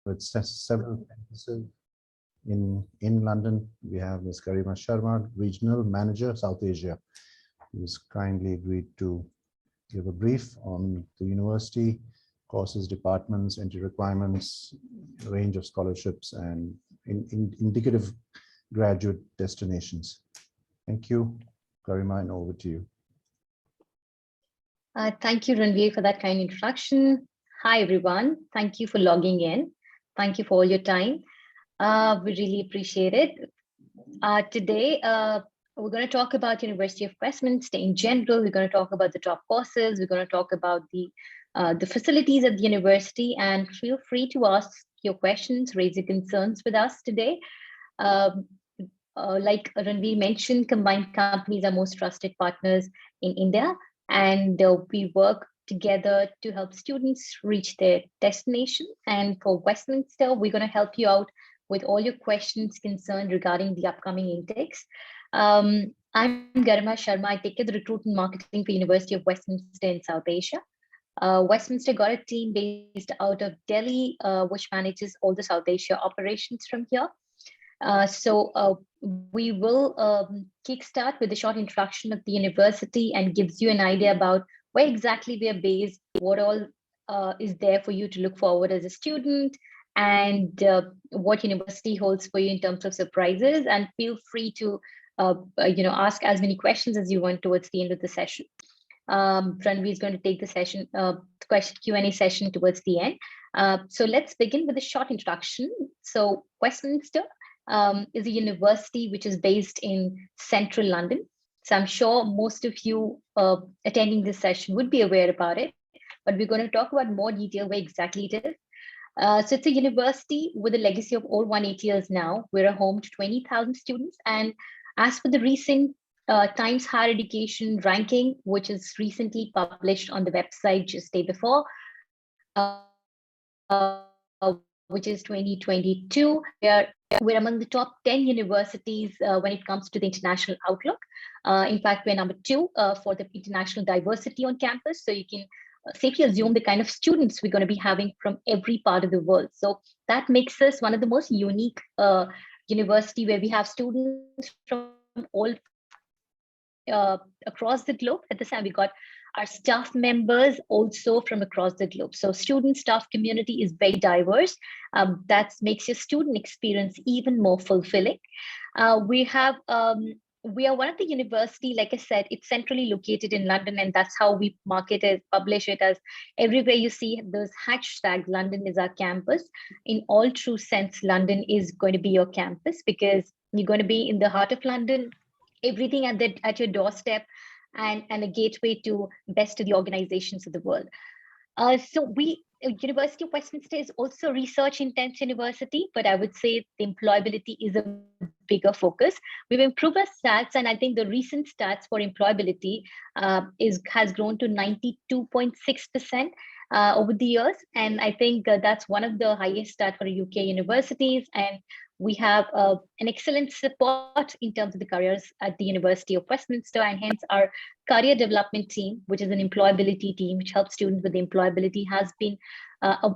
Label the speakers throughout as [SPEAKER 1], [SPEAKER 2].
[SPEAKER 1] with several campuses in London. We have Ms. Garima Sharma, Regional Manager, South Asia, who has kindly agreed to give a brief on the university, courses, departments, entry requirements, a range of scholarships, and indicative graduate destinations. Thank you, Garima, and over to you.
[SPEAKER 2] Thank you, Ranveer, for that kind introduction. Hi, everyone. Thank you for logging in. Thank you for all your time. We really appreciate it. Today, we're going to talk about University of Westminster in general. We're going to talk about the top courses. We're going to talk about the facilities at the university, and feel free to ask your questions, raise your concerns with us today. Like Ranveer mentioned, combined companies are most trusted partners in India, and we work together to help students reach their destination. And for Westminster, we're going to help you out with all your questions, concerns regarding the upcoming intakes. I'm Garima Sharma. I take care of the recruitment marketing for University of Westminster in South Asia. Westminster got a team based out of Delhi, which manages all the South Asia operations from here. We will kickstart with a short introduction of the university and gives you an idea about where exactly we are based, what all is there for you to look forward as a student, and what university holds for you in terms of surprises. And feel free to ask as many questions as you want towards the end of the session. Ranveer is going to take the session, question Q&A session towards the end. So let's begin with a short introduction. So Westminster is a university which is based in central London. So I'm sure most of you attending this session would be aware about it, but we're going to talk about more detail where exactly it is. So it's a university with a legacy of over 180 years now. We're a home to 20,000 students. And as for the recent Times Higher Education ranking, which is recently published on the website just day before, which is 2022, we're among the top 10 universities when it comes to the international outlook. In fact, we're number 2 for the international diversity on campus. So you can safely assume the kind of students we're going to be having from every part of the world. So that makes us one of the most unique university where we have students from all across the globe. At the same time, we got our staff members also from across the globe. So student staff community is very diverse. That makes your student experience even more fulfilling. We are one of the university, like I said, it's centrally located in London, and that's how we market it, publish it, as everywhere you see those hashtags, London is our campus. In all true sense, London is going to be your campus because you're going to be in the heart of London, everything at your doorstep, and a gateway to best of the organizations of the world. University of Westminster is also a research-intense university, but I would say the employability is a bigger focus. We've improved our stats, and I think the recent stats for employability has grown to 92.6% over the years, and I think that's one of the highest stats for UK universities. And we have an excellent support in terms of the careers at the University of Westminster, and hence our career development team, which is an employability team, which helps students with the employability,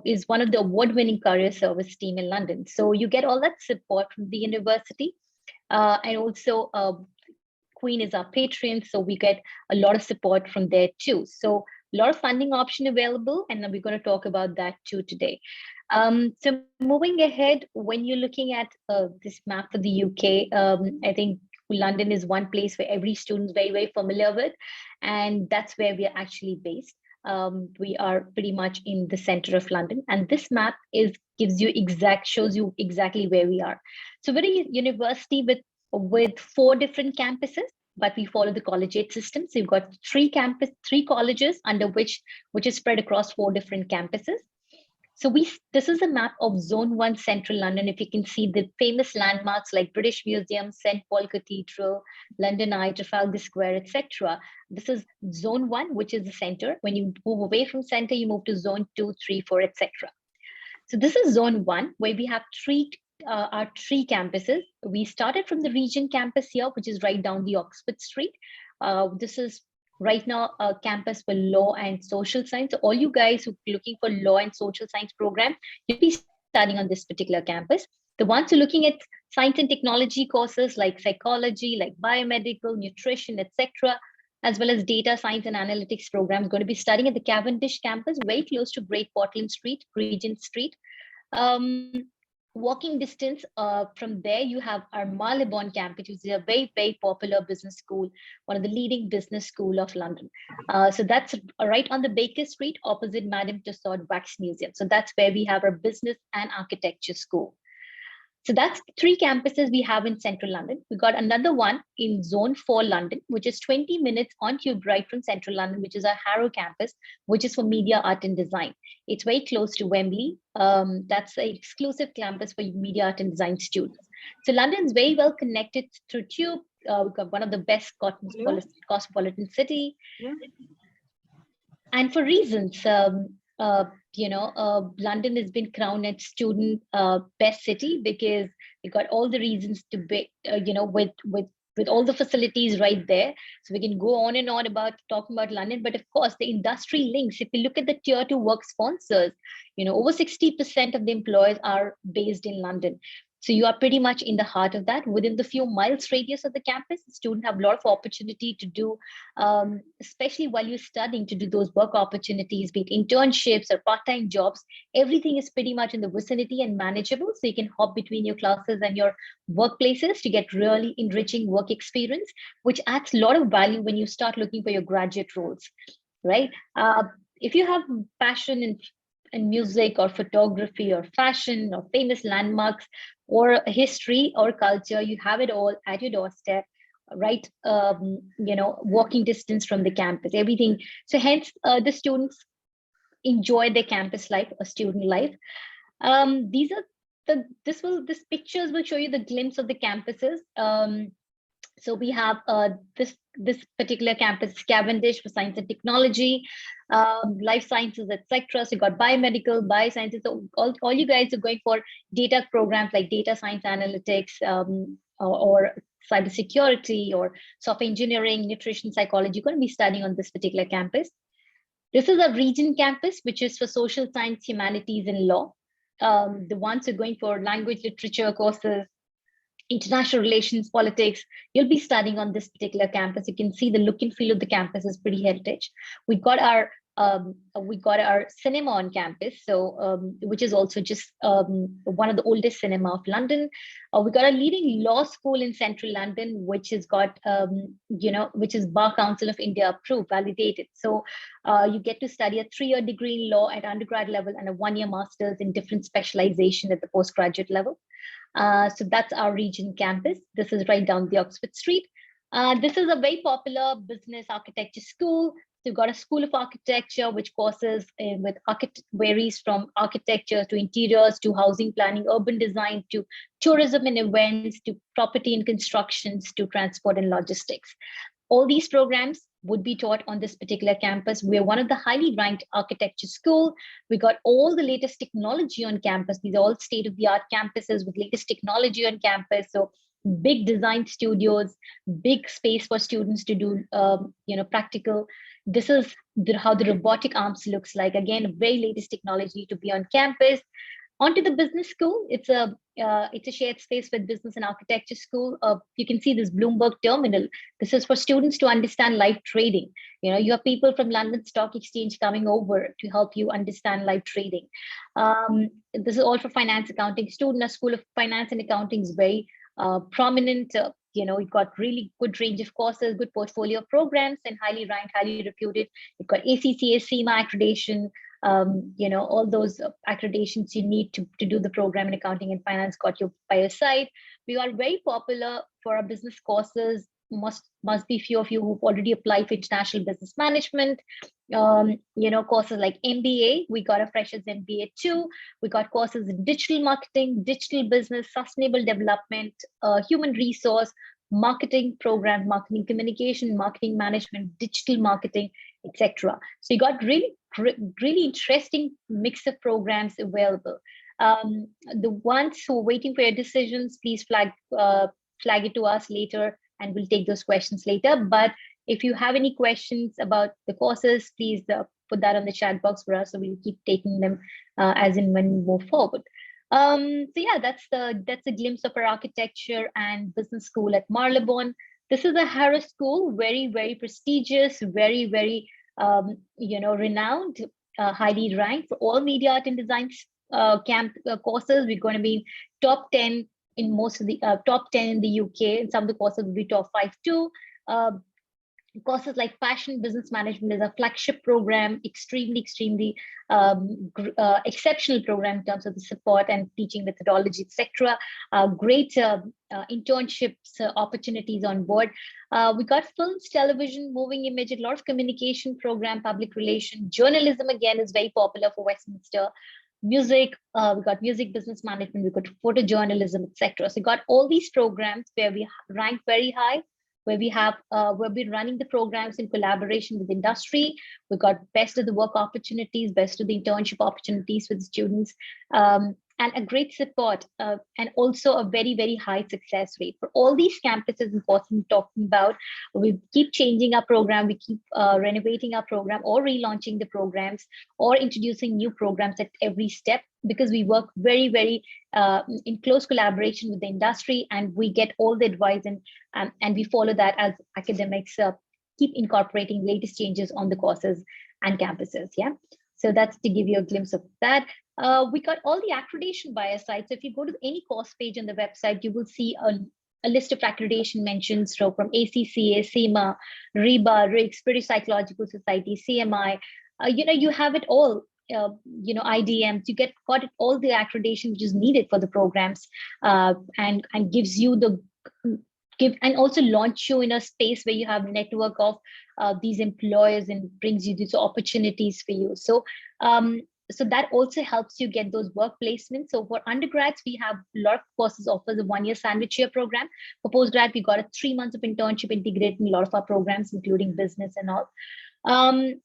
[SPEAKER 2] is one of the award-winning career service team in London. So you get all that support from the university. And also Queen is our patron, so we get a lot of support from there too. So a lot of funding option available, and we're going to talk about that too today. So moving ahead, when you're looking at this map for the UK, I think London is one place where every student is very, very familiar with, and that's where we are actually based. We are pretty much in the center of London, and this map shows you exactly where we are. So we're a university with 4 different campuses, but we follow the collegiate system. So you've got 3 colleges under which is spread across 4 different campuses. So this is a map of Zone 1 Central London. If you can see the famous landmarks like British Museum, St. Paul Cathedral, London Eye, Trafalgar Square, etc. This is Zone 1, which is the center. When you move away from center, you move to Zone 2, 3, 4, etc. So this is Zone 1, where we have our 3 campuses. We started from the Regent campus here, which is right down the Oxford Street. This is right now a campus for law and social science. So all you guys who are looking for law and social science program, you'll be studying on this particular campus. The ones who are looking at science and technology courses like psychology, like biomedical, nutrition, etc., as well as data science and analytics programs, going to be studying at the Cavendish campus, very close to Great Portland Street, Regent Street. Um, Walking distance from there, you have our Marylebone campus, which is a very, very popular business school, one of the leading business school of London. So that's right on the Baker Street, opposite Madame Tussauds Wax Museum. So that's where we have our business and architecture school. So that's 3 campuses we have in central London. We got another one in Zone 4 London, which is 20 minutes on tube right from central London, which is our Harrow campus, which is for media, art and design. It's very close to Wembley. That's an exclusive campus for media, art and design students. So London is very well connected through tube. We've got one of the best cosmopolitan city. Yeah. And for reasons, London has been crowned as student best city because we got all the reasons to be, with all the facilities right there. So we can go on and on about talking about London, but of course the industry links, if you look at the tier 2 work sponsors, over 60% of the employers are based in London. So you are pretty much in the heart of that. Within the few miles radius of the campus, students have a lot of opportunity to do, especially while you're studying, to do those work opportunities, be it internships or part-time jobs. Everything is pretty much in the vicinity and manageable. So you can hop between your classes and your workplaces to get really enriching work experience, which adds a lot of value when you start looking for your graduate roles, right? If you have passion in music or photography or fashion or famous landmarks or history or culture, you have it all at your doorstep, right? Walking distance from the campus, everything. So hence the students enjoy their campus life or student life. These are this pictures will show you the glimpse of the campuses. So we have this particular campus, Cavendish, for science and technology, life sciences, etc. So you got biomedical, biosciences. So all you guys are going for data programs like data science analytics, or cybersecurity, or software engineering, nutrition, psychology. You're going to be studying on this particular campus. This is a region campus, which is for social science, humanities, and law. The ones who are going for language, literature courses, international relations, politics, you'll be studying on this particular campus. You can see the look and feel of the campus is pretty heritage. We got our cinema on campus, so which is also just one of the oldest cinema of London. We got a leading law school in central London, which has got which is Bar Council of India approved, validated. So you get to study a 3-year degree in law at undergrad level and a 1-year master's in different specialization at the postgraduate level. So that's our region campus. This is right down the Oxford Street. This is a very popular business architecture school. So you've got a School of Architecture, which courses with varies from architecture to interiors to housing planning, urban design to tourism and events to property and constructions to transport and logistics. All these programs would be taught on this particular campus. We're one of the highly ranked architecture school. We got all the latest technology on campus. These are all state-of-the-art campuses with latest technology on campus. So big design studios, big space for students to do practical. This is how the robotic arms looks like. Again, very latest technology to be on campus. Onto the business school, it's a shared space with business and architecture school. You can see this Bloomberg terminal. This is for students to understand live trading. You have people from London Stock Exchange coming over to help you understand live trading. This is all for finance accounting student. A School of Finance and Accounting is very prominent. You've got really good range of courses, good portfolio of programs, and highly ranked, highly reputed. You've got ACCA, CIMA accreditation, all those accreditations you need to do the program in accounting and finance got you by your side. We are very popular for our business courses. Must be few of you who've already applied for international business management. Courses like MBA. We got a freshers MBA too. We got courses in digital marketing, digital business, sustainable development, human resource, marketing program, marketing communication, marketing management, digital marketing, etc. So you got really interesting mix of programs available. The ones who are waiting for your decisions, please flag it to us later, and we'll take those questions later. But if you have any questions about the courses, please put that on the chat box for us, so we'll keep taking them as and when we move forward. So yeah, that's a glimpse of our architecture and business school at Marylebone. This is a Harris school, very, very prestigious, very, very renowned, highly ranked for all media art and design courses. We're going to be top 10 in most of the top 10 in the UK, and some of the courses will be top 5 too. Uh, Courses like fashion business management is a flagship program, extremely exceptional program in terms of the support and teaching methodology, etc. Great internships opportunities on board. We got films, television, moving image, a lot of communication program, public relation, journalism again is very popular for Westminster. Music, we got music business management, we got photojournalism, etc. So we got all these programs where we rank very high, where we've been running the programs in collaboration with industry. We got best of the work opportunities, best of the internship opportunities for the students, and a great support, and also a very, very high success rate. For all these campuses and courses we're talking about, we keep changing our program, we keep renovating our program or relaunching the programs or introducing new programs at every step, because we work very, very in close collaboration with the industry, and we get all the advice, and we follow that as academics keep incorporating latest changes on the courses and campuses. Yeah, so that's to give you a glimpse of that. We got all the accreditation by our site. So if you go to any course page on the website, you will see a list of accreditation mentions from ACCA, CIMA, RIBA, RIGS, British Psychological Society, CMI. You have it all. IDMs, you got all the accreditation which is needed for the programs, and gives you and also launch you in a space where you have a network of these employers and brings you these opportunities for you. So that also helps you get those work placements. So for undergrads, we have a lot of courses offers a 1-year sandwich year program. For postgrad, we got a 3 months of internship integrated in a lot of our programs, including business and all.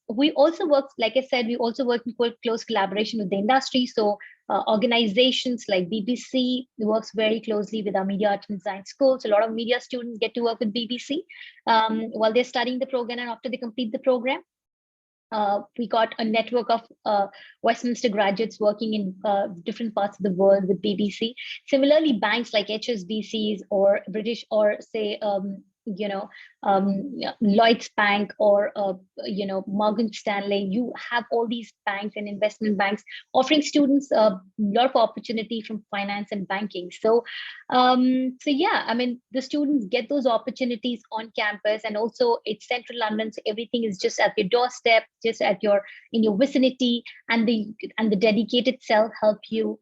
[SPEAKER 2] We also work, like I said, we also work in close collaboration with the industry. So organizations like BBC works very closely with our media art and design schools. A lot of media students get to work with BBC while they're studying the program and after they complete the program. We got a network of Westminster graduates working in different parts of the world with BBC. Similarly, banks like HSBCs or British, or say, Lloyd's Bank or, Morgan Stanley, you have all these banks and investment banks offering students a lot of opportunity from finance and banking. So yeah, I mean, the students get those opportunities on campus, and also it's central London, so everything is just at your doorstep, just in your vicinity, and the dedicated cell help you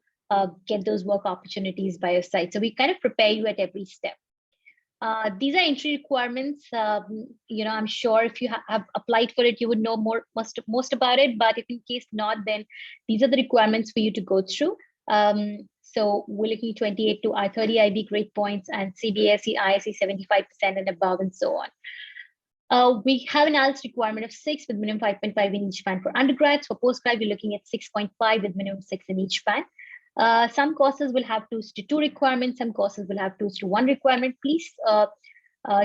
[SPEAKER 2] get those work opportunities by your side. So we kind of prepare you at every step. These are entry requirements. I'm sure if you have applied for it, you would know most about it. But if in case not, then these are the requirements for you to go through. So we're looking at 28 to I-30 IB grade points and CBSE, ISE 75% and above, and so on. We have an IELTS requirement of 6 with minimum 5.5 in each band for undergrads. For postgrad, we're looking at 6.5 with minimum 6 in each band. Some courses will have 2:2 requirements. Some courses will have 2:1 requirement. Please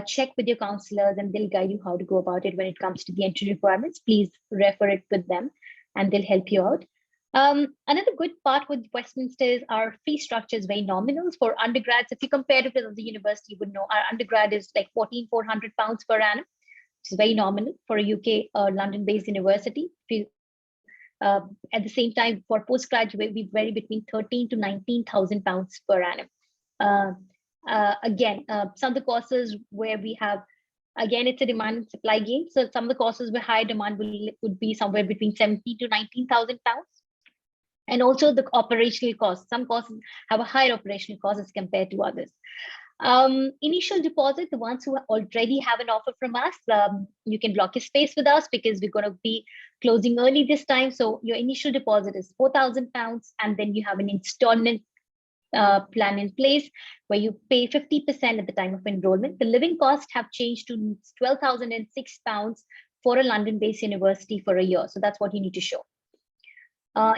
[SPEAKER 2] check with your counselors, and they'll guide you how to go about it when it comes to the entry requirements. Please refer it with them, and they'll help you out. Another good part with Westminster is our fee structure is very nominal for undergrads. If you compare it with the university, you would know our undergrad is like £1,400 per annum, which is very nominal for a UK or London-based university. At the same time, for postgraduate, we vary between £13,000 to £19,000 per annum. Again, some of the courses where we have, again, it's a demand and supply game. So some of the courses where high demand would be somewhere between £17,000 to £19,000. And also the operational costs. Some courses have a higher operational cost as compared to others. Initial deposit, the ones who already have an offer from us, you can block your space with us because we're going to be closing early this time. So your initial deposit is £4,000, and then you have an installment plan in place where you pay 50% at the time of enrollment. The living costs have changed to £12,006 for a London-based university for a year. So that's what you need to show.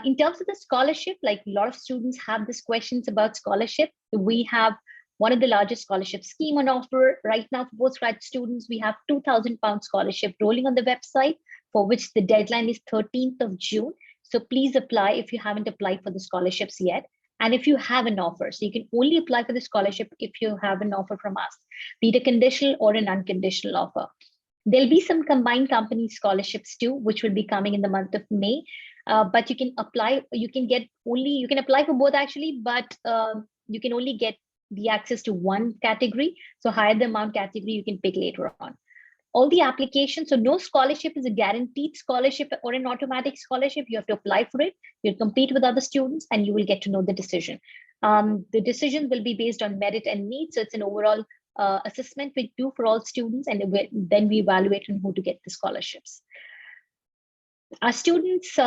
[SPEAKER 2] In terms of the scholarship, like a lot of students have these questions about scholarship. We have one of the largest scholarship scheme on offer right now for postgrad students. We have £2,000 scholarship rolling on the website, for which the deadline is 13th of June. So please apply if you haven't applied for the scholarships yet. And if you have an offer, so you can only apply for the scholarship if you have an offer from us, be it a conditional or an unconditional offer. There'll be some combined company scholarships too, which will be coming in the month of May. But you can apply, you can apply for both actually, but you can only get the access to one category. So higher the amount category you can pick later on. All the applications, so no scholarship is a guaranteed scholarship or an automatic scholarship. You have to apply for it, you'll compete with other students, and you will get to know the decision. The decision will be based on merit and need. So it's an overall assessment we do for all students, and then we evaluate on who to get the scholarships. Our students'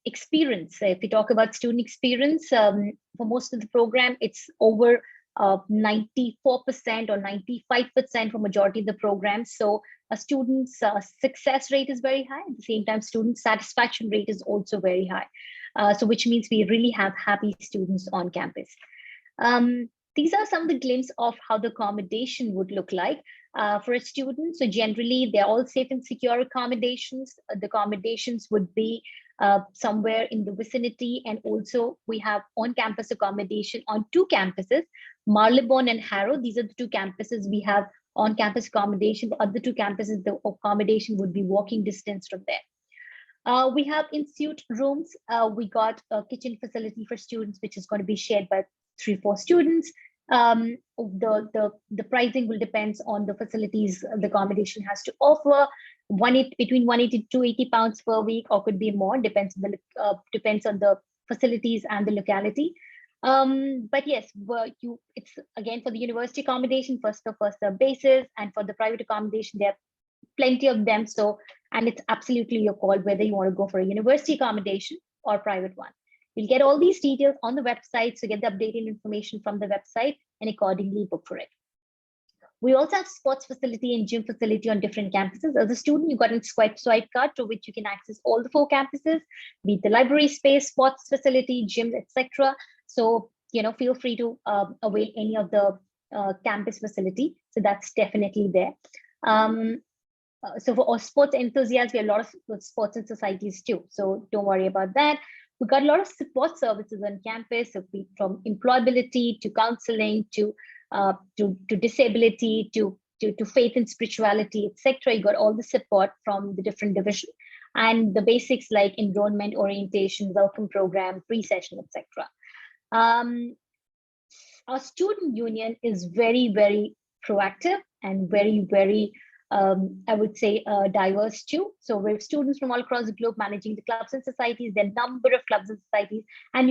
[SPEAKER 2] experience, if we talk about student experience, for most of the program, it's over 94% or 95% for majority of the programs. So a student's success rate is very high. At the same time, student satisfaction rate is also very high. So which means we really have happy students on campus. These are some of the glimpses of how the accommodation would look like for a student. So generally, they're all safe and secure accommodations. The accommodations would be somewhere in the vicinity. And also we have on-campus accommodation on 2 campuses, Marylebone and Harrow. These are the 2 campuses we have on-campus accommodation. The other 2 campuses, the accommodation would be walking distance from there. We have in-suite rooms. We got a kitchen facility for students, which is going to be shared by 3-4 students. The pricing will depend on the facilities the accommodation has to offer. Between 180 to 280 pounds per week, or could be more, depends on the facilities and the locality. But yes, it's again for the university accommodation, first basis, and for the private accommodation, there are plenty of them. So, and it's absolutely your call whether you want to go for a university accommodation or private one. You'll get all these details on the website, so get the updated information from the website and accordingly book for it. We also have sports facility and gym facility on different campuses. As a student, you got a swipe card to which you can access all the 4 campuses, be it the library space, sports facility, gyms, etc. So, feel free to avail any of the campus facility. So that's definitely there. So for all sports enthusiasts, we have a lot of sports and societies too. So don't worry about that. We've got a lot of support services on campus, so from employability to counseling to disability to faith and spirituality, etc. You got all the support from the different divisions, and the basics like enrollment, orientation, welcome program, pre-session, etc. Our student union is very, very proactive and very, very I would say diverse too. So we have students from all across the globe managing the clubs and societies. There are a number of clubs and societies, and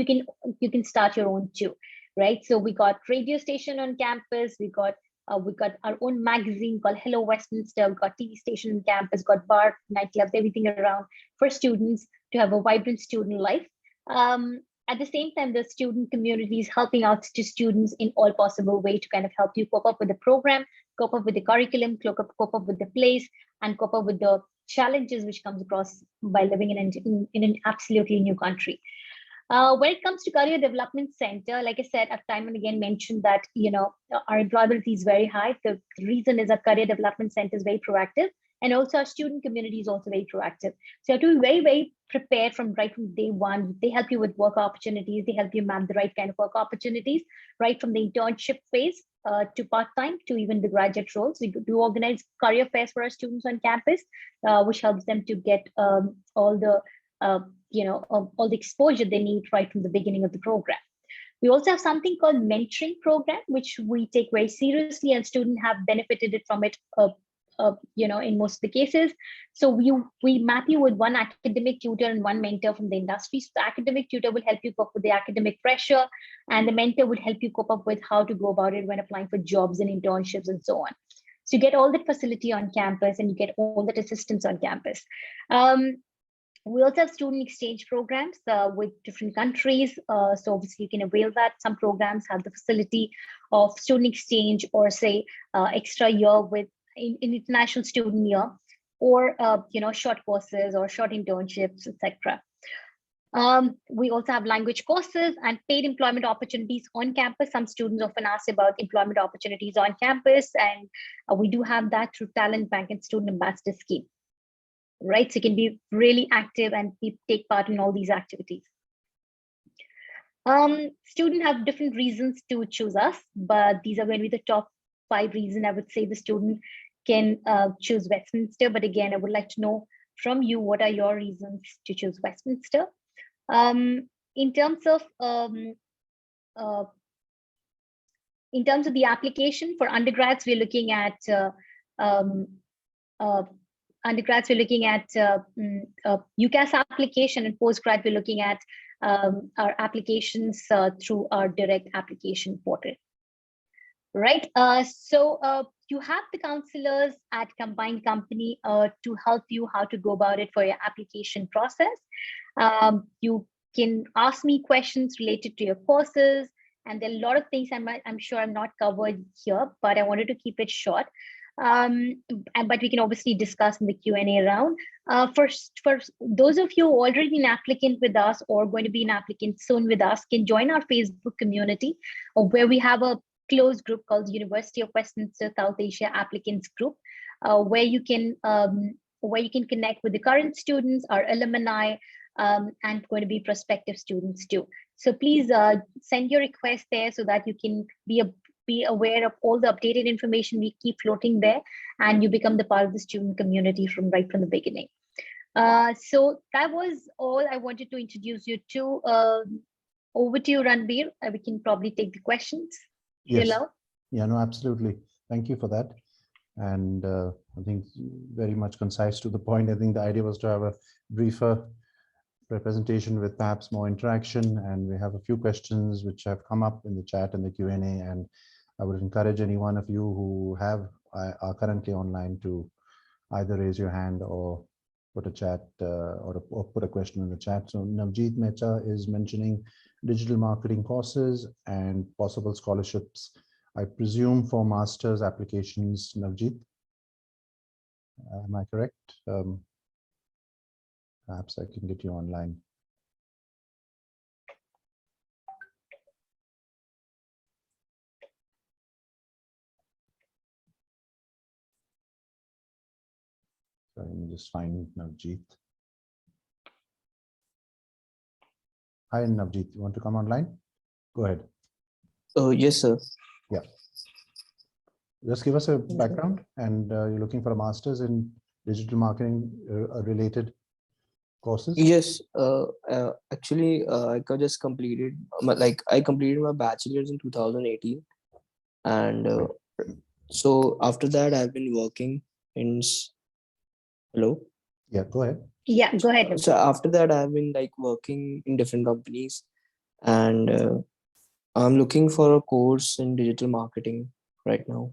[SPEAKER 2] you can start your own too, right? So we got radio station on campus. We got our own magazine called Hello Westminster. We got TV station on campus. Got bar, nightclubs, everything around for students to have a vibrant student life. At the same time, the student community is helping out to students in all possible way to kind of help you cope up with the program, cope up with the curriculum, cope up with the place, and cope up with the challenges which comes across by living in an absolutely new country. When it comes to Career Development Center, like I said, I've time and again mentioned that our employability is very high. The reason is that Career Development Center is very proactive, and also our student community is also very proactive. So you have to be very, very prepared from day one. They help you with work opportunities. They help you map the right kind of work opportunities, right from the internship phase to part-time to even the graduate roles. We do organize career fairs for our students on campus, which helps them to get all the exposure they need right from the beginning of the program. We also have something called mentoring program, which we take very seriously, and students have benefited from it in most of the cases. So we map you with one academic tutor and one mentor from the industry. So the academic tutor will help you cope with the academic pressure, and the mentor would help you cope up with how to go about it when applying for jobs and internships and so on. So you get all that facility on campus, and you get all that assistance on campus. We also have student exchange programs with different countries. So obviously you can avail that. Some programs have the facility of student exchange, or say extra year with in international student year, or short courses or short internships, etc. We also have language courses and paid employment opportunities on campus. Some students often ask about employment opportunities on campus, and we do have that through Talent Bank and Student Ambassador Scheme. Right, so you can be really active and take part in all these activities. Students have different reasons to choose us, but these are going to be the top 5 reasons I would say the student can choose Westminster. But again, I would like to know from you, what are your reasons to choose Westminster? In terms of uh, the application for undergrads, we're looking at um, UCAS application, and postgrad we're looking at our applications through our direct application portal. Right. So you have the counselors at combined company to help you how to go about it for your application process. You can ask me questions related to your courses, and there are a lot of things I'm sure I'm not covered here, but I wanted to keep it short. But we can obviously discuss in the Q&A round. First, for those of you who are already an applicant with us or going to be an applicant soon with us, can join our Facebook community, where we have a closed group called University of Westminster South Asia Applicants Group, where you can connect with the current students, our alumni, and going to be prospective students too. So please send your request there so that you can be aware of all the updated information we keep floating there, and you become the part of the student community right from the beginning. So that was all I wanted to introduce you to. Over to you, Ranbir. We can probably take the questions.
[SPEAKER 1] Yes. Yeah, no, absolutely. Thank you for that. And I think very much concise to the point. I think the idea was to have a briefer presentation with perhaps more interaction, and we have a few questions which have come up in the chat and the Q&A, and I would encourage any one of you who are currently online to either raise your hand or put a chat or put a question in the chat. So Navjeet Mehta is mentioning digital marketing courses and possible scholarships, I presume for master's applications. Navjeet, am I correct? Perhaps I can get you online. So let me just find Navjeet. Hi, Navjeet, you want to come online? Go ahead.
[SPEAKER 3] Yes, sir.
[SPEAKER 1] Yeah. Just give us a background, and you're looking for a master's in digital marketing related courses?
[SPEAKER 3] Yes, actually, I just completed I completed my bachelor's in 2018, and so after that I've been working in. Hello.
[SPEAKER 1] Yeah, go ahead.
[SPEAKER 2] Yeah, go ahead.
[SPEAKER 3] So after that I've been working in different companies, and I'm looking for a course in digital marketing right now.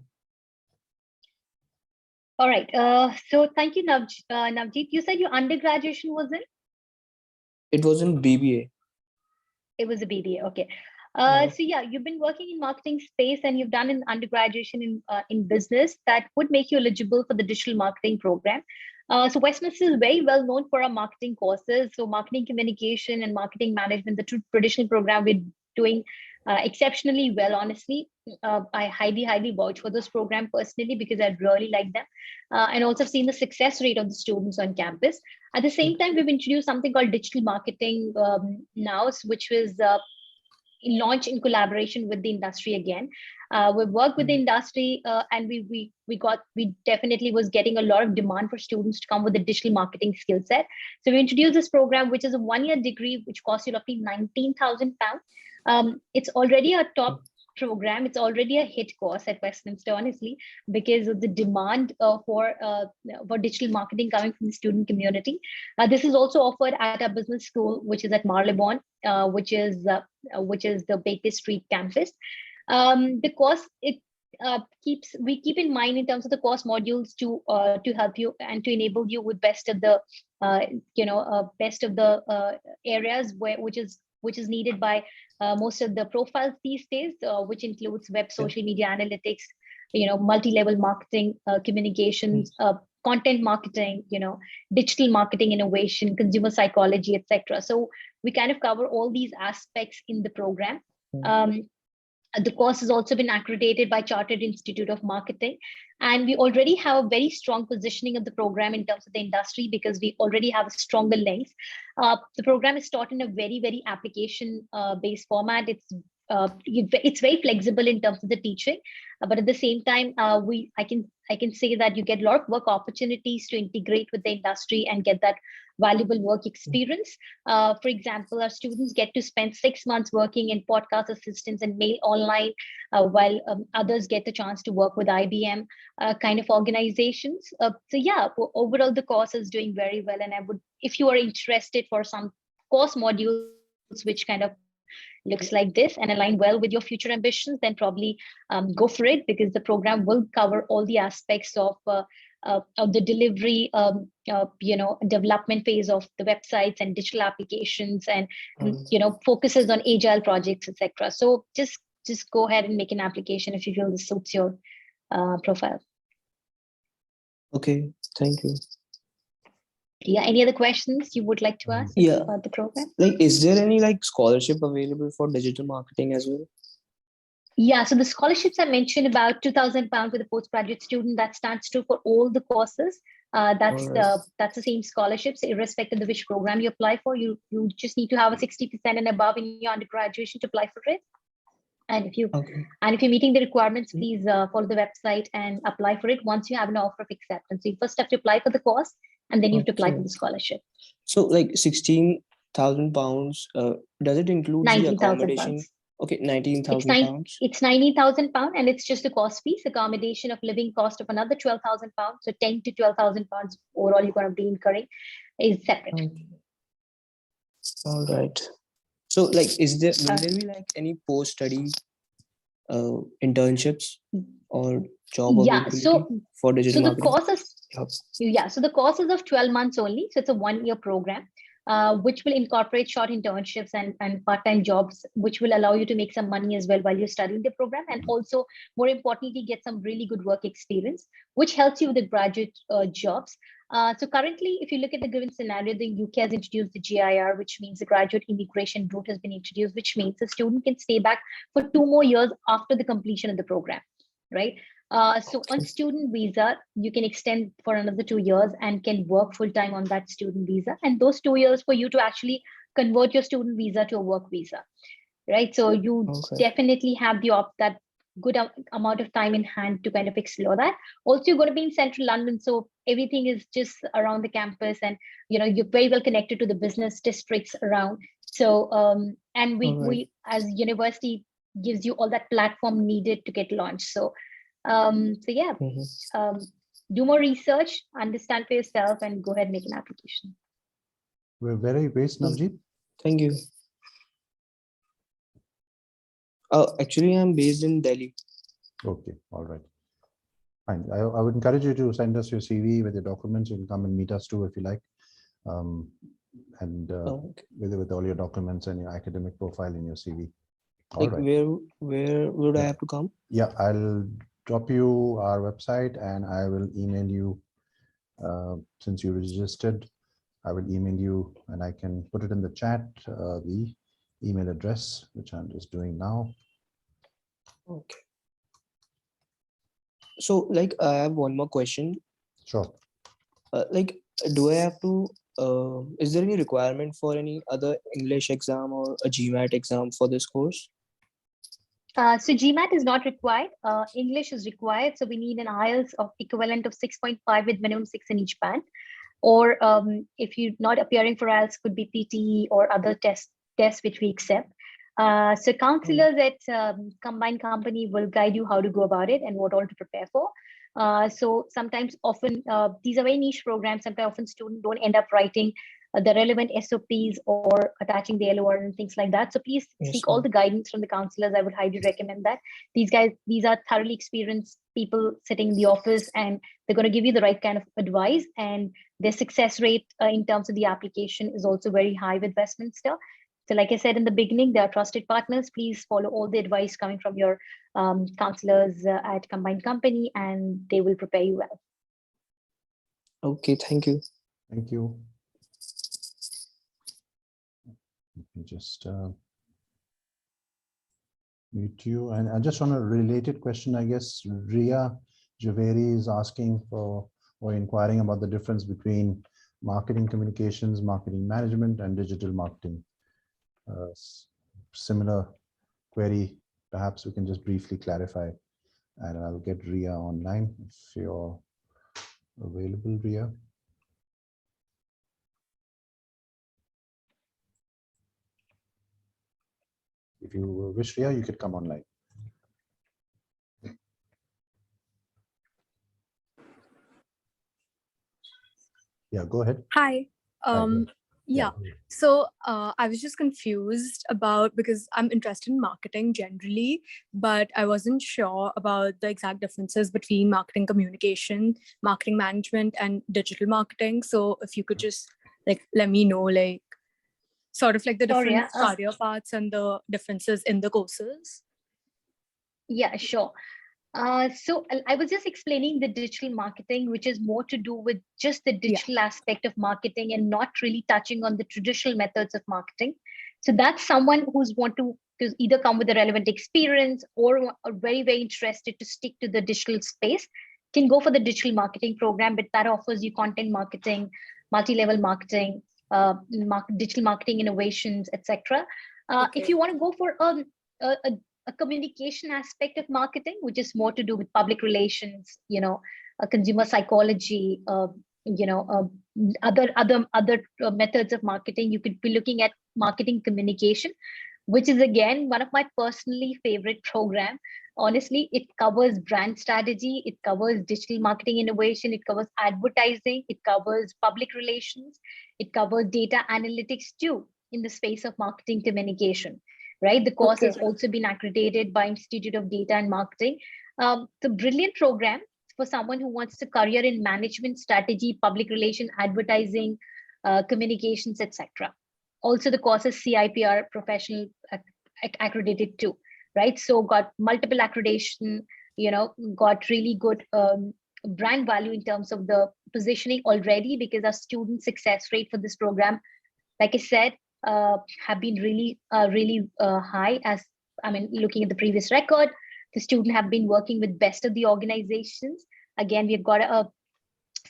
[SPEAKER 2] All right. So thank you, Navjeet. You said your undergraduate was in?
[SPEAKER 3] It was in BBA.
[SPEAKER 2] It was a BBA. Okay.
[SPEAKER 3] Yeah.
[SPEAKER 2] So yeah, you've been working in marketing space, and you've done an undergraduate in business that would make you eligible for the digital marketing program. So Westminster is very well known for our marketing courses. So marketing communication and marketing management, the traditional program, we're doing exceptionally well, honestly. I highly vouch for this program personally because I really like them, and also seen the success rate of the students on campus. At the same time, we've introduced something called digital marketing now, which was launched in collaboration with the industry again. We worked with the industry, and we definitely was getting a lot of demand for students to come with a digital marketing skill set. So we introduced this program, which is a 1-year degree, which costs you roughly £19,000. It's already a top program. It's already a hit course at Westminster, honestly, because of the demand for digital marketing coming from the student community. This is also offered at our business school, which is at Marylebone, which is the Baker Street campus. The course we keep in mind in terms of the course modules to help you and to enable you with best of the areas which is needed by most of the profiles these days, which includes web, social media analytics, multi-level marketing, communications, content marketing, digital marketing innovation, consumer psychology, etc. So we kind of cover all these aspects in the program. The course has also been accredited by Chartered Institute of Marketing. And we already have a very strong positioning of the program in terms of the industry because we already have a stronger links. The program is taught in a very, very application-based format. It's very flexible in terms of the teaching, but at the same time, I can say that you get a lot of work opportunities to integrate with the industry and get that valuable work experience. For example, our students get to spend 6 months working in podcast assistants and mail online, while others get the chance to work with IBM kind of organizations. So yeah, overall the course is doing very well. And if you are interested for some course modules which kind of looks like this and align well with your future ambitions, then probably go for it, because the program will cover all the aspects of the delivery, development phase of the websites and digital applications, and focuses on agile projects, etc. So just go ahead and make an application if you feel this suits your profile.
[SPEAKER 3] Okay, thank you.
[SPEAKER 2] Yeah, any other questions you would like to ask about the program?
[SPEAKER 3] Like, is there any like scholarship available for digital marketing as well?
[SPEAKER 2] Yeah, so the scholarships I mentioned, about £2,000 with a postgraduate student, that stands true for all the courses. That's the same scholarships, irrespective of which program you apply for. You just need to have a 60% and above in your undergraduation to apply for it. And if you're meeting the requirements, please follow the website and apply for it once you have an offer of acceptance. So you first have to apply for the course, and then you have to apply for the scholarship.
[SPEAKER 3] So like £16,000, does it include the accommodation? Okay, £19,000.
[SPEAKER 2] It's £90,000, and it's just the cost fees, accommodation of living cost of another £12,000. So £10,000 to £12,000 overall you're going to be incurring is separate.
[SPEAKER 3] Okay. All right. So like, will there be like any post-study internships or job availability for digital marketing?
[SPEAKER 2] So the course is of 12 months only. So it's a 1-year program, which will incorporate short internships and part-time jobs, which will allow you to make some money as well while you're studying the program, and also, more importantly, get some really good work experience, which helps you with the graduate jobs. So currently, if you look at the given scenario, the UK has introduced the GIR, which means the graduate immigration route has been introduced, which means the student can stay back for 2 more years after the completion of the program, right? So on student visa, you can extend for another 2 years and can work full-time on that student visa. And those 2 years for you to actually convert your student visa to a work visa, right? So you definitely have that good amount of time in hand to kind of explore that. Also, you're going to be in central London, so everything is just around the campus, and you're very well connected to the business districts around. So and we as university gives you all that platform needed to get launched. So do more research, understand for yourself, and go ahead and make an application.
[SPEAKER 1] Where are you based, Navjeet?
[SPEAKER 3] Thank you. Actually, I'm based in Delhi. Okay,
[SPEAKER 1] all right. Fine. I would encourage you to send us your CV with your documents. You can come and meet us too if you like. With all your documents and your academic profile in your CV.
[SPEAKER 3] Like, where would I have to come?
[SPEAKER 1] Yeah, I'll drop you our website, and I will email you. Since you registered, I will email you, and I can put it in the chat, the email address, which I'm just doing now.
[SPEAKER 3] Okay. So like, I have one more question.
[SPEAKER 1] Sure.
[SPEAKER 3] Like, do I have to, is there any requirement for any other English exam or a GMAT exam for this course?
[SPEAKER 2] So GMAT is not required. English is required. So we need an IELTS of equivalent of 6.5 with minimum 6 in each band. Or if you're not appearing for IELTS, could be PTE or other tests which we accept. So counselors at Combined Company will guide you how to go about it and what all to prepare for. So sometimes often these are very niche programs. Sometimes often students don't end up writing the relevant SOPs or attaching the LOR and things like that. So please seek all the guidance from the counselors. I would highly recommend that. These are thoroughly experienced people sitting in the office, and they're going to give you the right kind of advice, and their success rate in terms of the application is also very high with Westminster. So like I said in the beginning, they are trusted partners. Please follow all the advice coming from your counselors at Combined Company, and they will prepare you well.
[SPEAKER 3] Okay, thank you.
[SPEAKER 1] Thank you. Let me just Meet you. And just on a related question, I guess Ria Javeri is asking for or inquiring about the difference between marketing communications, marketing management, and digital marketing. Similar query, perhaps we can just briefly clarify, and I'll get Ria online if you're available, Ria. If you wish, Ria, you could come online. Yeah, go ahead.
[SPEAKER 4] Hi.
[SPEAKER 1] Hi,
[SPEAKER 4] Yeah. So I was just confused about, because I'm interested in marketing generally, but I wasn't sure about the exact differences between marketing communication, marketing management, and digital marketing. So if you could just let me know sort of the
[SPEAKER 2] Sure,
[SPEAKER 4] different
[SPEAKER 2] yeah.
[SPEAKER 4] career paths and the differences in the courses.
[SPEAKER 2] Yeah, sure. So I was just explaining the digital marketing, which is more to do with just the digital aspect of marketing and not really touching on the traditional methods of marketing. So that's someone who's want to either come with a relevant experience or are very, very interested to stick to the digital space can go for the digital marketing program, but that offers you content marketing, multi-level marketing, digital marketing innovations, etc. If you want to go for a communication aspect of marketing, which is more to do with public relations, consumer psychology, other methods of marketing. You could be looking at marketing communication, which is again one of my personally favorite program. Honestly, it covers brand strategy, it covers digital marketing innovation, it covers advertising, it covers public relations, it covers data analytics too in the space of marketing communication. Right, the course has also been accredited by Institute of Data and Marketing. It's a brilliant program for someone who wants a career in management, strategy, public relation, advertising, communications, etc. Also, the course is CIPR professional accredited too, right? So got multiple accreditation, got really good brand value in terms of the positioning already, because our student success rate for this program, like I said, have been really high. As I mean, looking at the previous record, the student have been working with best of the organizations. Again, we've got a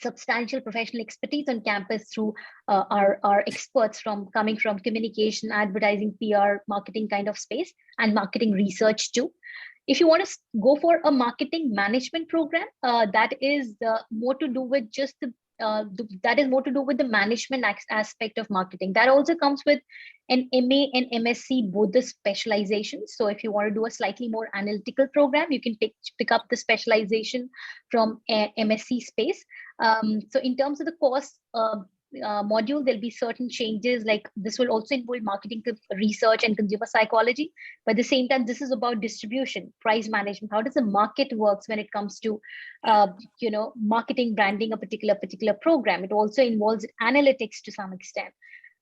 [SPEAKER 2] substantial professional expertise on campus through our experts coming from communication, advertising, PR, marketing kind of space, and marketing research too. If you want to go for a marketing management program, that is more to do with just that is more to do with the management aspect of marketing. That also comes with an MA and MSc, both the specializations. So if you want to do a slightly more analytical program, you can pick up the specialization from MSc space. So in terms of the course module, there'll be certain changes, like this will also involve marketing research and consumer psychology. But at the same time, this is about distribution, price management. How does the market works when it comes to marketing, branding a particular program? It also involves analytics to some extent.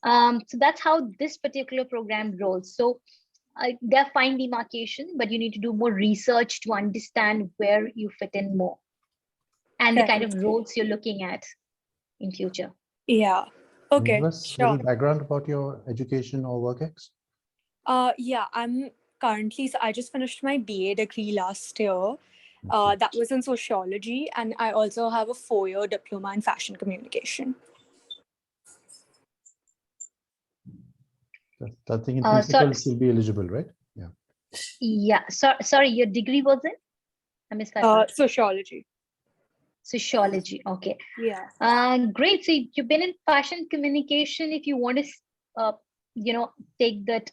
[SPEAKER 2] So that's how this particular program rolls. So they're fine demarcation, but you need to do more research to understand where you fit in more and the kind of roles you're looking at in future.
[SPEAKER 4] Yeah. Okay.
[SPEAKER 1] Give us a little background about your education or work ex.
[SPEAKER 4] Yeah, I'm currently, so I just finished my BA degree last year. That was in sociology, and I also have a 4-year diploma in fashion communication.
[SPEAKER 1] I think in principle should be eligible, right? Yeah.
[SPEAKER 2] Yeah. Sorry, your degree was in? I missed that.
[SPEAKER 4] Sociology.
[SPEAKER 2] Sociology. Okay.
[SPEAKER 4] Yeah.
[SPEAKER 2] Great. So you've been in fashion communication. If you want to, take that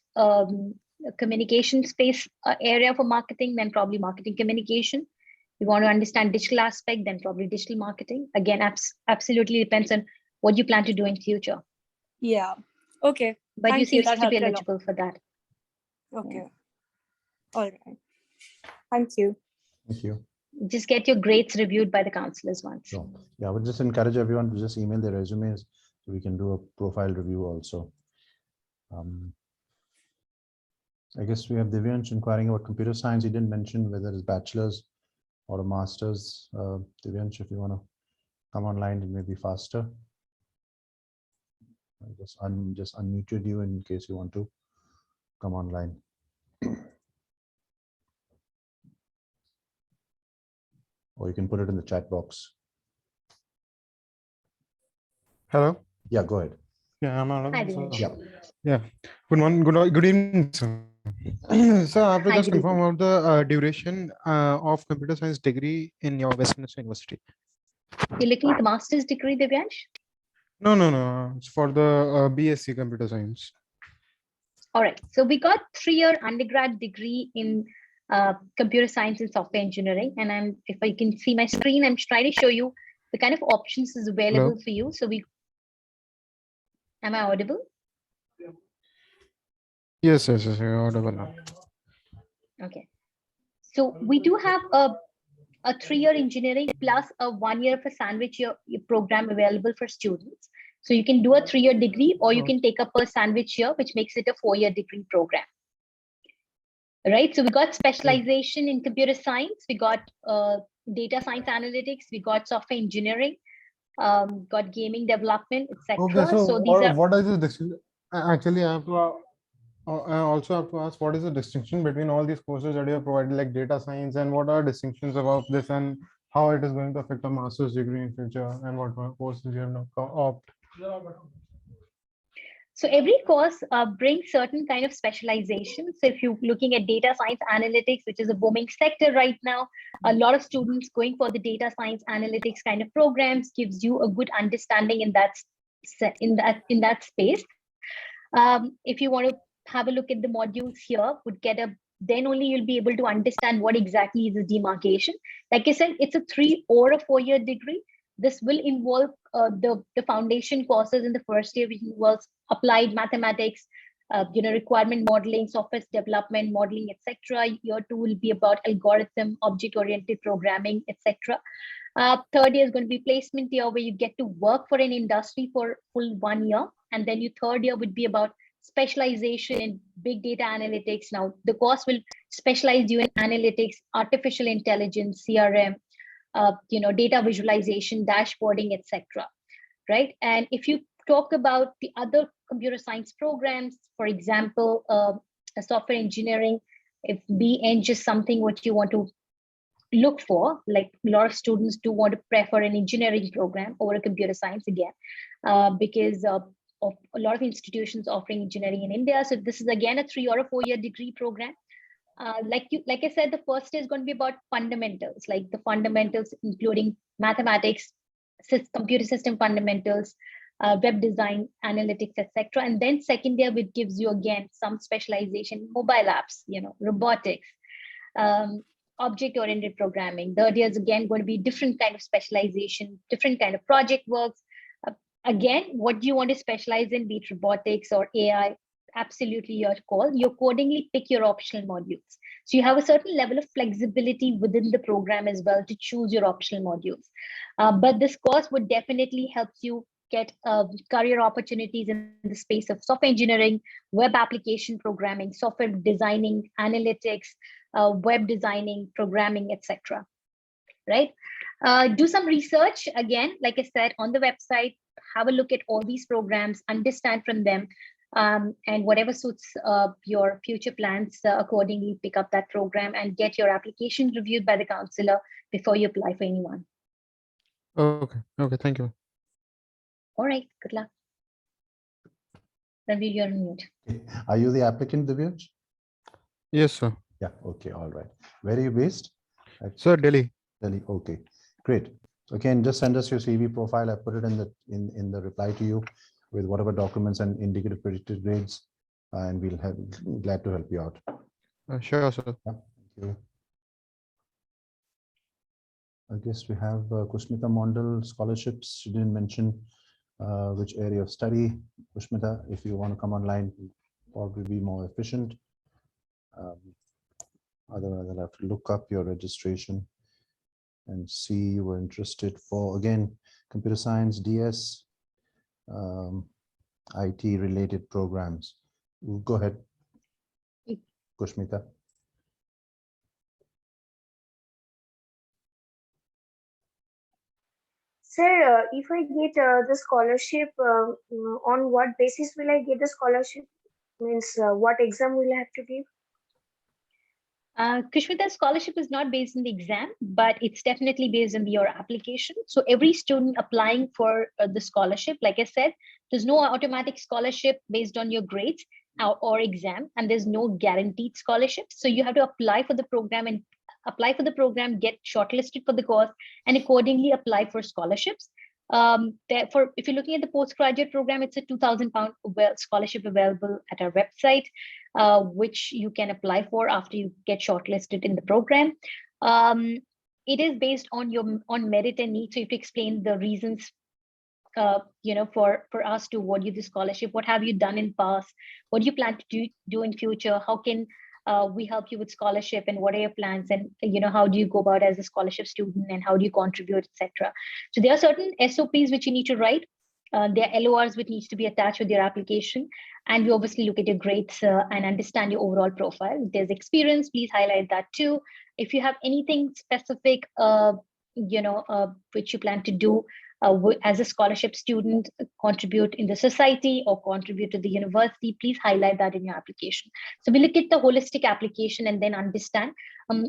[SPEAKER 2] communication space area for marketing, then probably marketing communication. You want to understand digital aspect, then probably digital marketing. Again, absolutely depends on what you plan to do in future.
[SPEAKER 4] Yeah. Okay.
[SPEAKER 2] But you seem to be eligible for that.
[SPEAKER 4] Okay. Yeah. All right. Thank you.
[SPEAKER 1] Thank you.
[SPEAKER 2] Just get your grades reviewed by the counselors once.
[SPEAKER 1] Sure. Yeah, I would just encourage everyone to just email their resumes so we can do a profile review also. I guess we have Divyansh inquiring about computer science. He didn't mention whether it's bachelor's or a master's. Divyansh, if you want to come online, it may be faster. I just unmuted you in case you want to come online. or you can put it in the chat box.
[SPEAKER 5] Hello.
[SPEAKER 1] Yeah, go ahead.
[SPEAKER 5] Yeah, I'm
[SPEAKER 2] Hi,
[SPEAKER 5] audible.
[SPEAKER 2] Divyansh.
[SPEAKER 1] Yeah.
[SPEAKER 5] Yeah. Good morning. Good evening, sir. So I have to
[SPEAKER 2] Hi,
[SPEAKER 5] just
[SPEAKER 2] good
[SPEAKER 5] confirm
[SPEAKER 2] evening.
[SPEAKER 5] about the duration of computer science degree in your Westminster University.
[SPEAKER 2] You're looking at the master's degree, Divyansh?
[SPEAKER 5] No, no, no. It's for the BSc computer science.
[SPEAKER 2] All right. So we got 3-year undergrad degree in computer science and software engineering. And if I can see my screen, I'm trying to show you the kind of options is available
[SPEAKER 5] Hello.
[SPEAKER 2] for you. So am I audible?
[SPEAKER 5] Yes, yes, yes. You're audible now.
[SPEAKER 2] Okay. So we do have a 3-year engineering plus a 1 year of a sandwich year program available for students. So you can do a 3-year degree, or you can take up a sandwich year, which makes it a 4-year degree program. Right. So we got specialization in computer science. We got data science analytics. We got software engineering. Got gaming development, etc.
[SPEAKER 5] Okay, so
[SPEAKER 2] So these are
[SPEAKER 5] what is the distinction? Actually, I have to. I also have to ask, what is the distinction between all these courses that you have provided, like data science, and what are distinctions about this, and how it is going to affect a master's degree in future, and what courses you have not opt?
[SPEAKER 2] so every course brings certain kind of specialization. So if you're looking at data science analytics, which is a booming sector right now, a lot of students going for the data science analytics kind of programs gives you a good understanding in that space. If you want to have a look at the modules here, then only you'll be able to understand what exactly is the demarcation. Like I said, it's a 3 or a 4-year degree. This will involve the foundation courses in the first year, which involves applied mathematics, requirement modeling, software development, modeling, etc. Year 2 will be about algorithm, object-oriented programming, etc. Third year is going to be placement year, where you get to work for an industry for full 1 year. And then your third year would be about specialization in big data analytics. Now, the course will specialize you in analytics, artificial intelligence, CRM, data visualization, dashboarding, etc. Right? And if you talk about the other computer science programs, for example, software engineering, if BN just something what you want to look for, like a lot of students do want to prefer an engineering program over a computer science again, because of a lot of institutions offering engineering in India. So this is again a 3 or a 4-year degree program. Like I said, the first is going to be about fundamentals, like the fundamentals including mathematics, computer system fundamentals, web design, analytics, etc. And then second year, which gives you again some specialization in mobile apps, robotics, object-oriented programming. Third year is again going to be different kind of specialization, different kind of project works. Again, what do you want to specialize in, be it robotics or AI? Absolutely your call. You accordingly pick your optional modules. So you have a certain level of flexibility within the program as well to choose your optional modules. But this course would definitely help you get career opportunities in the space of software engineering, web application programming, software designing, analytics, web designing, programming, etc. Right? Do some research again, like I said, on the website. Have a look at all these programs, understand from them, and whatever suits your future plans, accordingly pick up that program and get your application reviewed by the counselor before you apply for anyone.
[SPEAKER 5] Okay. Okay. Thank you.
[SPEAKER 2] All right. Good luck. Ravi, you're on mute.
[SPEAKER 1] Are you the applicant, Divyansh?
[SPEAKER 5] Yes, sir.
[SPEAKER 1] Yeah. Okay. All right. Where are you based?
[SPEAKER 5] Sir, Delhi.
[SPEAKER 1] Delhi. Okay. Great. Again, just send us your CV profile. I put it in the reply to you with whatever documents and indicative predicted grades, and we'll have glad to help you out.
[SPEAKER 5] Sure, sir.
[SPEAKER 1] Yeah, thank you. I guess we have Kushmita Mondal scholarships. She didn't mention which area of study. Kushmita, if you want to come online, probably be more efficient. Otherwise, I'll have to look up your registration and see you were interested for, again, computer science, DS, IT related programs. Go ahead, Kushmita.
[SPEAKER 6] Sir, if I get the scholarship, on what basis will I get the scholarship? Means what exam will I have to give?
[SPEAKER 2] Kushmita, scholarship is not based on the exam, but it's definitely based on your application. So every student applying for the scholarship, like I said, there's no automatic scholarship based on your grades or exam, and there's no guaranteed scholarship. So you have to apply for the program and get shortlisted for the course, and accordingly apply for scholarships. Therefore, if you're looking at the postgraduate program, it's a £2,000 scholarship available at our website, which you can apply for after you get shortlisted in the program. It is based on merit and need, so you have to explain the reasons for us to award you the scholarship. What have you done in past? What do you plan to do in future? How can we help you with scholarship, and what are your plans? And how do you go about as a scholarship student, and how do you contribute, etc. So there are certain SOPs which you need to write. There are LORs which needs to be attached with your application, and we obviously look at your grades and understand your overall profile. If there's experience, please highlight that too. If you have anything specific, which you plan to do as a scholarship student, contribute in the society or contribute to the university, please highlight that in your application. So we look at the holistic application and then understand.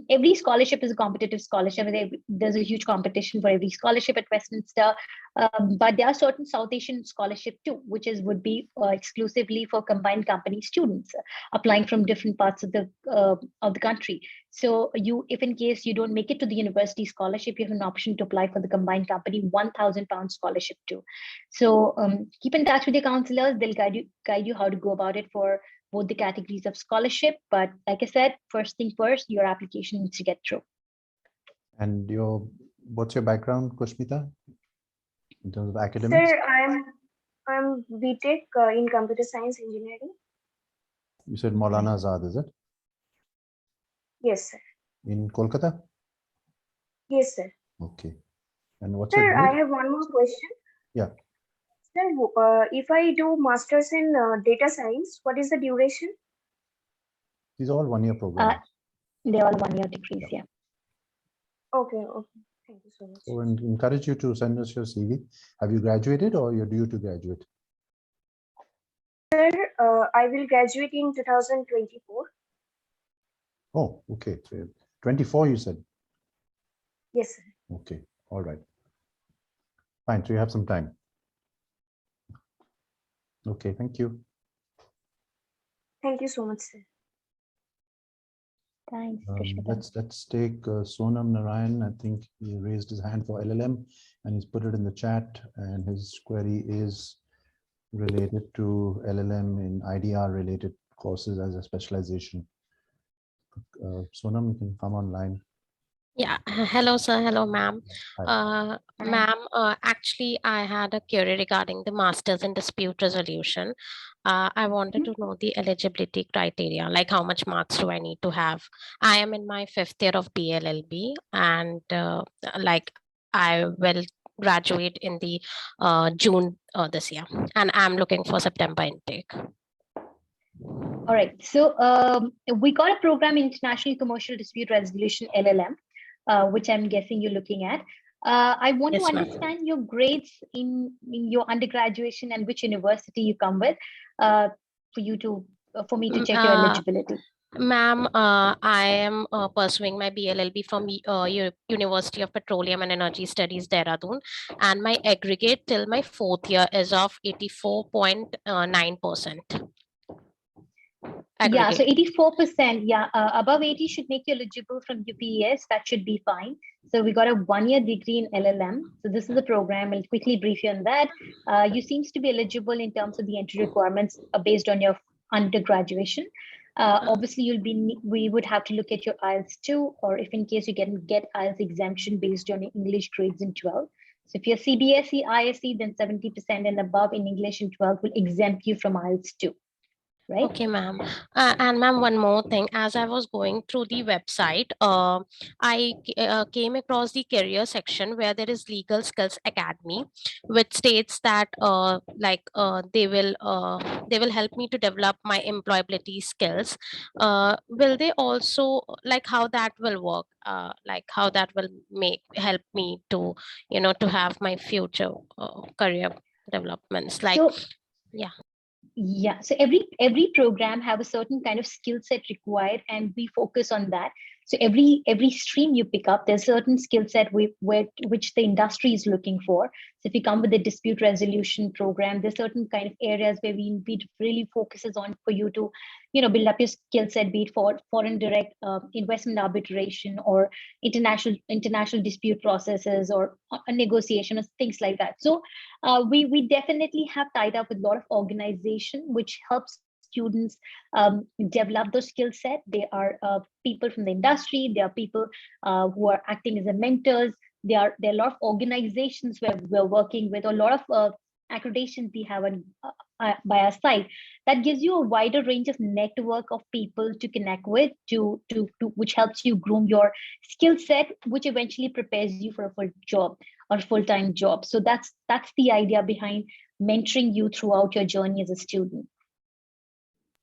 [SPEAKER 2] Every scholarship is a competitive scholarship. There's a huge competition for every scholarship at Westminster, but there are certain South Asian scholarship too, which would be exclusively for combined company students applying from different parts of the country. So if in case you don't make it to the university scholarship, you have an option to apply for the combined company £1,000 scholarship too. So keep in touch with your counselors. They'll guide you how to go about it for both the categories of scholarship. But like I said, first thing first, your application needs to get through.
[SPEAKER 1] And what's your background, Kushmita, in terms of academics?
[SPEAKER 6] Sir, I'm BTech in computer science engineering.
[SPEAKER 1] You said Maulana Azad, is it?
[SPEAKER 6] Yes, sir.
[SPEAKER 1] In Kolkata?
[SPEAKER 6] Yes, sir.
[SPEAKER 1] Okay. And what's
[SPEAKER 6] Sir,
[SPEAKER 1] your
[SPEAKER 6] I
[SPEAKER 1] grade?
[SPEAKER 6] have one more question.
[SPEAKER 1] Yeah.
[SPEAKER 6] Sir, if I do masters in data science, what is the duration?
[SPEAKER 1] These are all one-year programs.
[SPEAKER 2] They're all one-year degrees, yeah.
[SPEAKER 6] Okay. Thank you so much.
[SPEAKER 1] So, and encourage you to send us your CV. Have you graduated or you're due to graduate?
[SPEAKER 6] Sir, I will graduate in 2024.
[SPEAKER 1] Oh, okay. So 24, you said?
[SPEAKER 6] Yes, sir.
[SPEAKER 1] Okay. All right. Fine. So you have some time. Okay. Thank you.
[SPEAKER 6] Thank you so much, sir.
[SPEAKER 2] Thanks, Kushmita.
[SPEAKER 1] Let's take Sonam Narayan. I think he raised his hand for LLM and he's put it in the chat, and his query is related to LLM in IDR related courses as a specialization. Sonam, you can come online.
[SPEAKER 7] Yeah, hello, sir. Hello, ma'am.
[SPEAKER 1] Hi.
[SPEAKER 7] Ma'am, actually, I had a query regarding the Masters in Dispute Resolution. I wanted to know the eligibility criteria, like how much marks do I need to have? I am in my 5th year of BLLB, and like I will graduate in the June this year, and I'm looking for September intake.
[SPEAKER 2] All right. So we got a program, International Commercial Dispute Resolution, LLM, which I'm guessing you're looking at. I want
[SPEAKER 7] Yes,
[SPEAKER 2] to
[SPEAKER 7] ma'am.
[SPEAKER 2] understand your grades in your undergraduation and which university you come with for me to check your eligibility.
[SPEAKER 7] Ma'am, I am pursuing my BLLB from University of Petroleum and Energy Studies, Dehradun, and my aggregate till my 4th year is of 84.9%.
[SPEAKER 2] Yeah, so 84%, yeah, above 80 should make you eligible from UPES. That should be fine. So we got a 1-year degree in LLM. So this is the program. I'll quickly brief you on that. You seems to be eligible in terms of the entry requirements based on your undergraduation. Obviously, we would have to look at your IELTS too, or if in case you can get IELTS exemption based on your English grades in 12. So if you're CBSE, ISE, then 70% and above in English in 12 will exempt you from IELTS too. Right?
[SPEAKER 7] Okay, ma'am. And ma'am, one more thing. As I was going through the website, I came across the career section where there is Legal Skills Academy, which states that they will help me to develop my employability skills. Will they also, like, how that will work? Like how that will help me to to have my future career developments? Like,
[SPEAKER 2] So,
[SPEAKER 7] yeah.
[SPEAKER 2] Yeah, so every program have a certain kind of skill set required, and we focus on that. So every stream you pick up, there's certain skill set which the industry is looking for. So if you come with a dispute resolution program, there's certain kind of areas where we really focuses on for you to, build up your skill set, be it for foreign direct investment arbitration or international dispute processes or a negotiation or things like that. So we definitely have tied up with a lot of organization which helps students develop those skill set. They are people from the industry. They are people who are acting as a mentors. There are a lot of organizations where we're working with, a lot of accreditations we have by our side. That gives you a wider range of network of people to connect with, to which helps you groom your skill set, which eventually prepares you for a full job or full-time job. So that's the idea behind mentoring you throughout your journey as a student.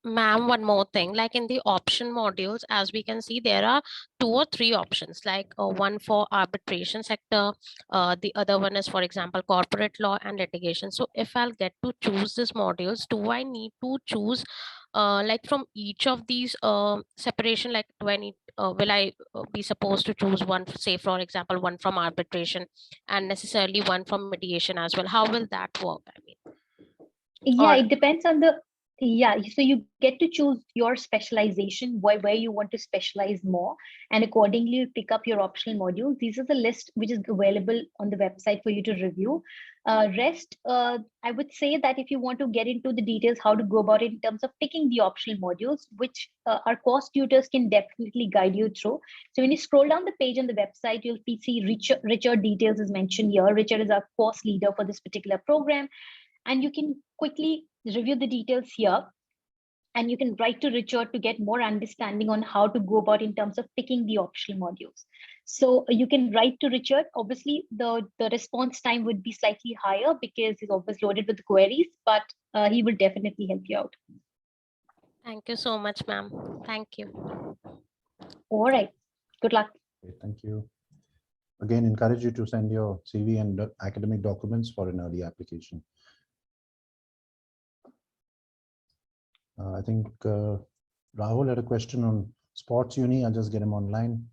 [SPEAKER 7] Ma'am, one more thing, like in the option modules, as we can see, there are 2 or 3 options, like one for arbitration sector, the other one is, for example, corporate law and litigation. So if I'll get to choose these modules, do I need to choose like from each of these separation, like do I need will I be supposed to choose one, say for example, one from arbitration and necessarily one from mediation as well? How will that work? I mean,
[SPEAKER 2] Yeah,
[SPEAKER 7] or
[SPEAKER 2] it depends on the, yeah, so you get to choose your specialization, where you want to specialize more, and accordingly you pick up your optional modules. These are the list which is available on the website for you to review. Rest, I would say that if you want to get into the details how to go about it in terms of picking the optional modules, which our course tutors can definitely guide you through. So when you scroll down the page on the website, you'll see Richard details is mentioned here. Richard is our course leader for this particular program, and you can quickly review the details here, and you can write to Richard to get more understanding on how to go about in terms of picking the optional modules. So you can write to Richard. Obviously, the response time would be slightly higher because he's always loaded with queries, but he will definitely help you out.
[SPEAKER 7] thank you so much, ma'am. Thank you.
[SPEAKER 2] All right, good luck.
[SPEAKER 1] Okay, thank you. Again, encourage you to send your CV and academic documents for an early application. I think Rahul had a question on sports uni. I'll just get him online.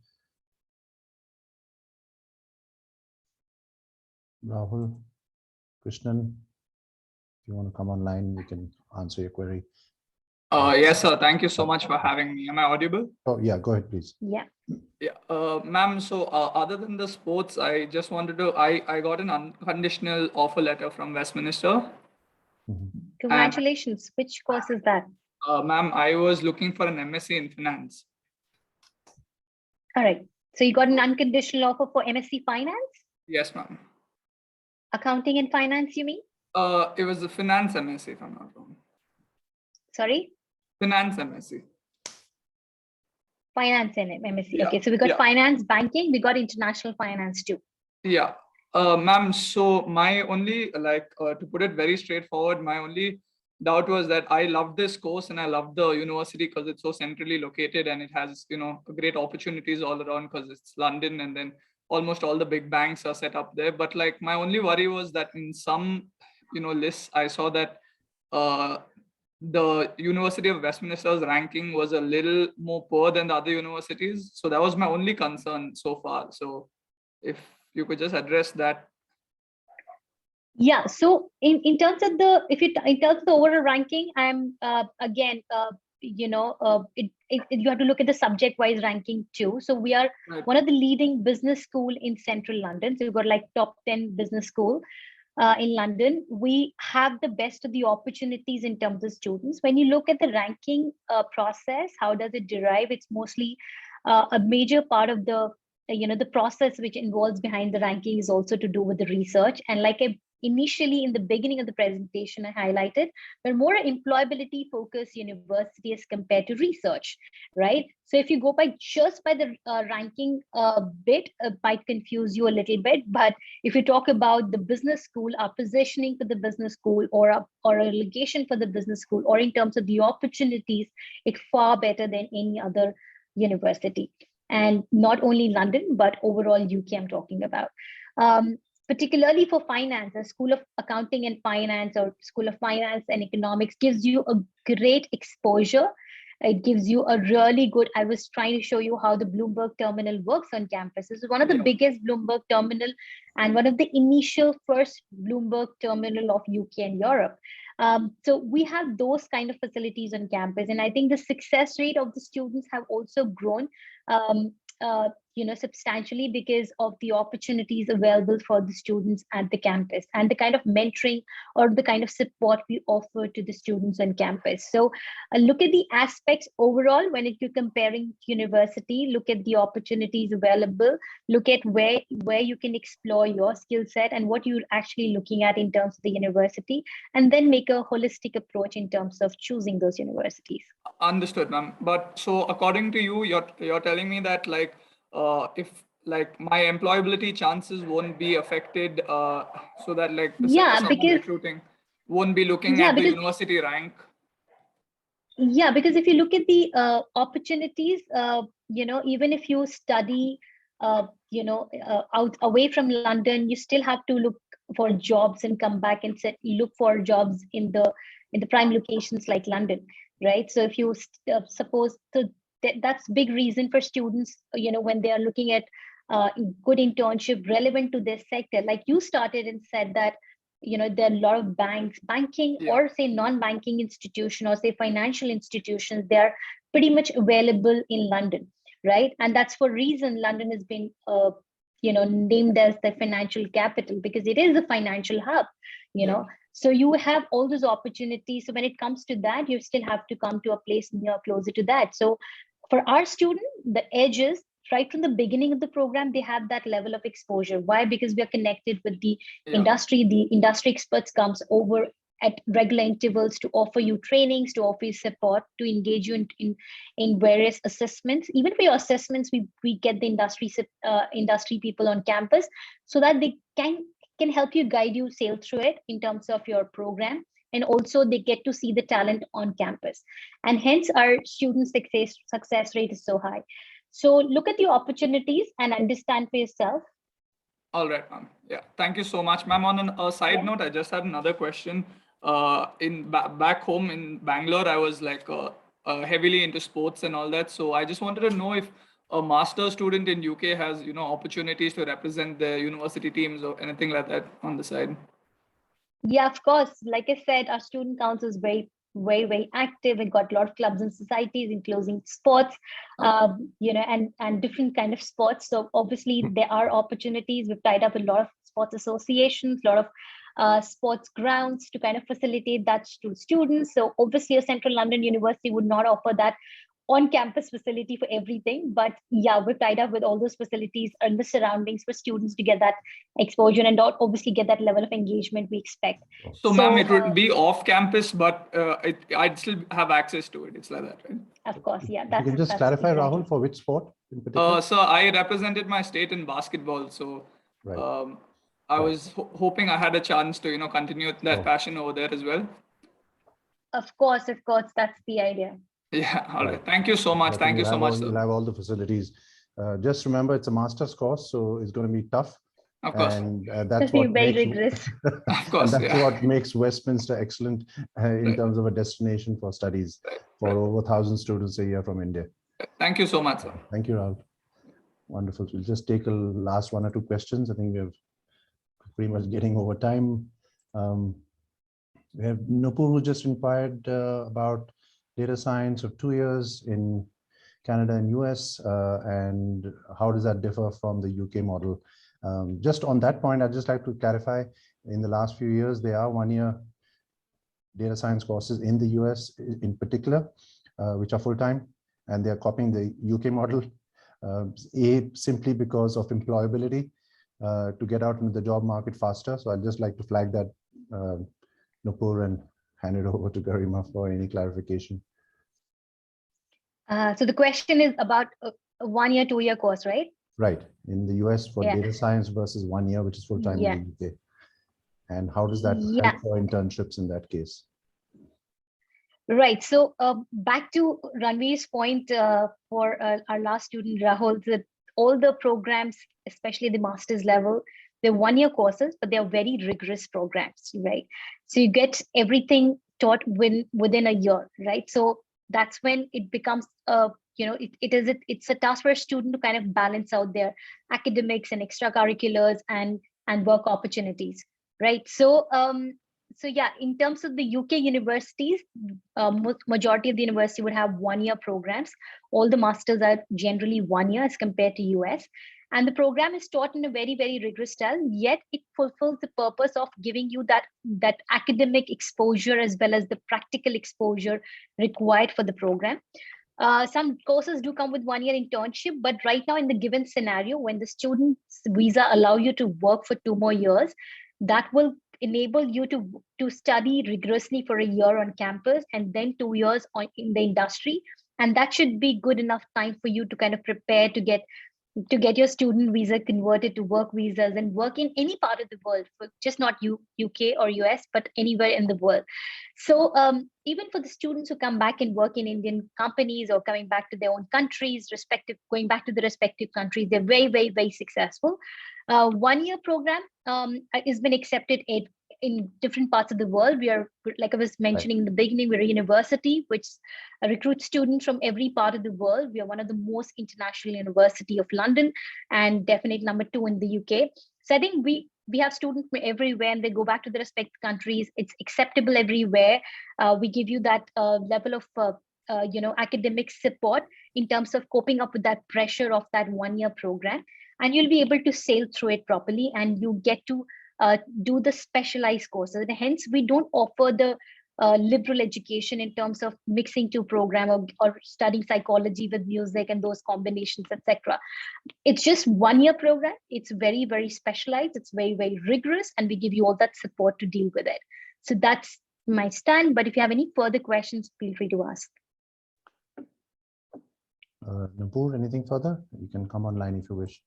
[SPEAKER 1] Rahul, Krishnan, if you want to come online, we can answer your query.
[SPEAKER 8] Yes, sir. Thank you so much for having me. Am I audible?
[SPEAKER 1] Oh, yeah, go ahead, please.
[SPEAKER 2] Yeah.
[SPEAKER 8] Yeah, ma'am. So other than the sports, I just wanted to, I got an unconditional offer letter from Westminster.
[SPEAKER 2] Congratulations. Which course is that?
[SPEAKER 8] Ma'am, I was looking for an MSc in finance.
[SPEAKER 2] All right. So you got an unconditional offer for MSc Finance?
[SPEAKER 8] Yes, ma'am.
[SPEAKER 2] Accounting and finance, you mean?
[SPEAKER 8] It was a finance MSc, if I'm not wrong.
[SPEAKER 2] Sorry?
[SPEAKER 8] Finance MSc.
[SPEAKER 2] Finance and MSc.
[SPEAKER 8] Yeah,
[SPEAKER 2] Okay, so we got
[SPEAKER 8] yeah.
[SPEAKER 2] finance, banking, we got international finance too.
[SPEAKER 8] Yeah. Ma'am, so my only, to put it very straightforward, my only doubt was that I loved this course and I loved the university because it's so centrally located and it has, great opportunities all around because it's London and then almost all the big banks are set up there. But like my only worry was that in some, lists, I saw that the University of Westminster's ranking was a little more poor than the other universities. So that was my only concern so far. So if you could just address that.
[SPEAKER 2] Yeah, so in terms of the, in terms of the overall ranking, I'm again, you have to look at the subject-wise ranking too. So we are one of the leading business school in central London. So we've got like top 10 business school in London. We have the best of the opportunities in terms of students. When you look at the ranking process, how does it derive? It's mostly a major part of the the process which involves behind the ranking is also to do with the research. And like I initially in the beginning of the presentation, I highlighted, we're more employability focused university as compared to research, right? So if you go by just by the ranking bit, might confuse you a little bit. But if you talk about the business school, our positioning for the business school or a location for the business school, or in terms of the opportunities, it's far better than any other university. And not only London, but overall UK I'm talking about. particularly for finance, a School of Accounting and Finance or School of Finance and Economics gives you a great exposure. It gives you a really good, I was trying to show you how the Bloomberg terminal works on campus. This is one of the biggest Bloomberg terminal and one of the initial first Bloomberg terminal of UK and Europe. So we have those kind of facilities on campus. And I think the success rate of the students have also grown substantially because of the opportunities available for the students at the campus and the kind of mentoring or the kind of support we offer to the students on campus. So look at the aspects overall when you're comparing university, look at the opportunities available, look at where you can explore your skill set and what you're actually looking at in terms of the university, and then make a holistic approach in terms of choosing those universities.
[SPEAKER 8] Understood, ma'am. But so according to you, you're telling me that like if like my employability chances won't be affected, so that like the
[SPEAKER 2] because
[SPEAKER 8] recruiting won't be looking at the university rank.
[SPEAKER 2] Yeah, because if you look at the opportunities, even if you study, out away from London, you still have to look for jobs and come back and look for jobs in the prime locations like London, right? So if you suppose that's big reason for students, when they are looking at good internship relevant to their sector, like you started and said that there are a lot of banking or say non-banking institution or say financial institutions, they're pretty much available in London, right? And that's for reason London has been named as the financial capital, because it is a financial hub, so you have all those opportunities. So when it comes to that, you still have to come to a place closer to that. So for our student, the edge is right from the beginning of the program, they have that level of exposure. Why? Because we are connected with the industry. The industry experts comes over at regular intervals to offer you trainings, to offer you support, to engage you in various assessments. Even for your assessments, we get the industry people on campus so that they can help you, guide you, sail through it in terms of your program. And also they get to see the talent on campus. And hence our student success rate is so high. So look at the opportunities and understand for yourself.
[SPEAKER 8] All right, ma'am. Yeah, thank you so much, ma'am. On a side note, I just had another question. Back home in Bangalore, I was like heavily into sports and all that. So I just wanted to know if a master's student in UK has opportunities to represent the university teams or anything like that on the side.
[SPEAKER 2] Yeah, of course. Like I said, our student council is very, very active. We've got a lot of clubs and societies, including sports, and different kind of sports. So obviously there are opportunities. We've tied up a lot of sports associations, a lot of sports grounds to kind of facilitate that to students. So obviously a Central London University would not offer that on-campus facility for everything, but yeah, we're tied up with all those facilities and the surroundings for students to get that exposure and obviously get that level of engagement we expect.
[SPEAKER 8] So ma'am, it would be off campus, but I'd still have access to it. It's like that, right?
[SPEAKER 2] Of course, yeah.
[SPEAKER 1] You can just clarify, exactly. Rahul, for which sport in particular?
[SPEAKER 8] So I represented my state in basketball. So right. I was hoping I had a chance to continue that passion over there as well.
[SPEAKER 2] Of course, that's the idea.
[SPEAKER 8] Yeah, all right. Thank you so much. Thank you so much.
[SPEAKER 1] You'll have all the facilities. Just remember, it's a master's course, so it's going to be tough.
[SPEAKER 8] Of course.
[SPEAKER 1] And that's what
[SPEAKER 2] very rigorous.
[SPEAKER 1] Of course, and that's what makes Westminster excellent in terms of a destination for studies for over 1,000 students a year from India.
[SPEAKER 8] Thank you so much, sir.
[SPEAKER 1] Thank you, Rahul. Wonderful. We'll just take a last one or two questions. I think we're pretty much getting over time. We have Nupur, who just inquired about data science of 2 years in Canada and US, and how does that differ from the UK model? Just on that point, I'd just like to clarify, in the last few years, there are 1-year data science courses in the US in particular, which are full-time, and they're copying the UK model, simply because of employability, to get out into the job market faster. So I'd just like to flag that, Nupur, and hand it over to Garima for any clarification.
[SPEAKER 2] So the question is about a 1-year, 2-year course, right?
[SPEAKER 1] Right. In the US for data science versus 1 year, which is full-time in the UK. And how does that help for internships in that case?
[SPEAKER 2] Right. So back to Ranveer's point for our last student, Rahul, that all the programs, especially the master's level, They're 1-year courses, but they are very rigorous programs, right? So you get everything taught within a year, right? So that's when it becomes it's a task for a student to kind of balance out their academics and extracurriculars and work opportunities, right? So yeah, in terms of the UK universities, majority of the university would have 1-year programs. All the masters are generally 1 year as compared to US. And the program is taught in a very, very rigorous style, yet it fulfills the purpose of giving you that academic exposure as well as the practical exposure required for the program. Some courses do come with 1-year internship, but right now in the given scenario, when the student's visa allow you to work for 2 more years, that will enable you to study rigorously for a year on campus and then 2 years in the industry. And that should be good enough time for you to kind of prepare to get your student visa converted to work visas and work in any part of the world, just not UK or US, but anywhere in the world. So even for the students who come back and work in Indian companies or coming back to their own countries, going back to the respective countries, they're very, very, very successful. 1-year program has been accepted in different parts of the world. We are, like I was mentioning in the beginning, we're a university which recruits students from every part of the world. We are one of the most international university of London and definitely number 2 in the UK. So I think we have students from everywhere and they go back to the respective countries. It's acceptable everywhere. We give you that level of academic support in terms of coping up with that pressure of that 1-year program. And you'll be able to sail through it properly and you get to do the specialized courses. And hence, we don't offer the liberal education in terms of mixing 2 program or studying psychology with music and those combinations, etc. It's just 1-year program. It's very, very specialized. It's very, very rigorous. And we give you all that support to deal with it. So that's my stand. But if you have any further questions, feel free to ask.
[SPEAKER 1] Nupur, anything further? You can come online if you wish.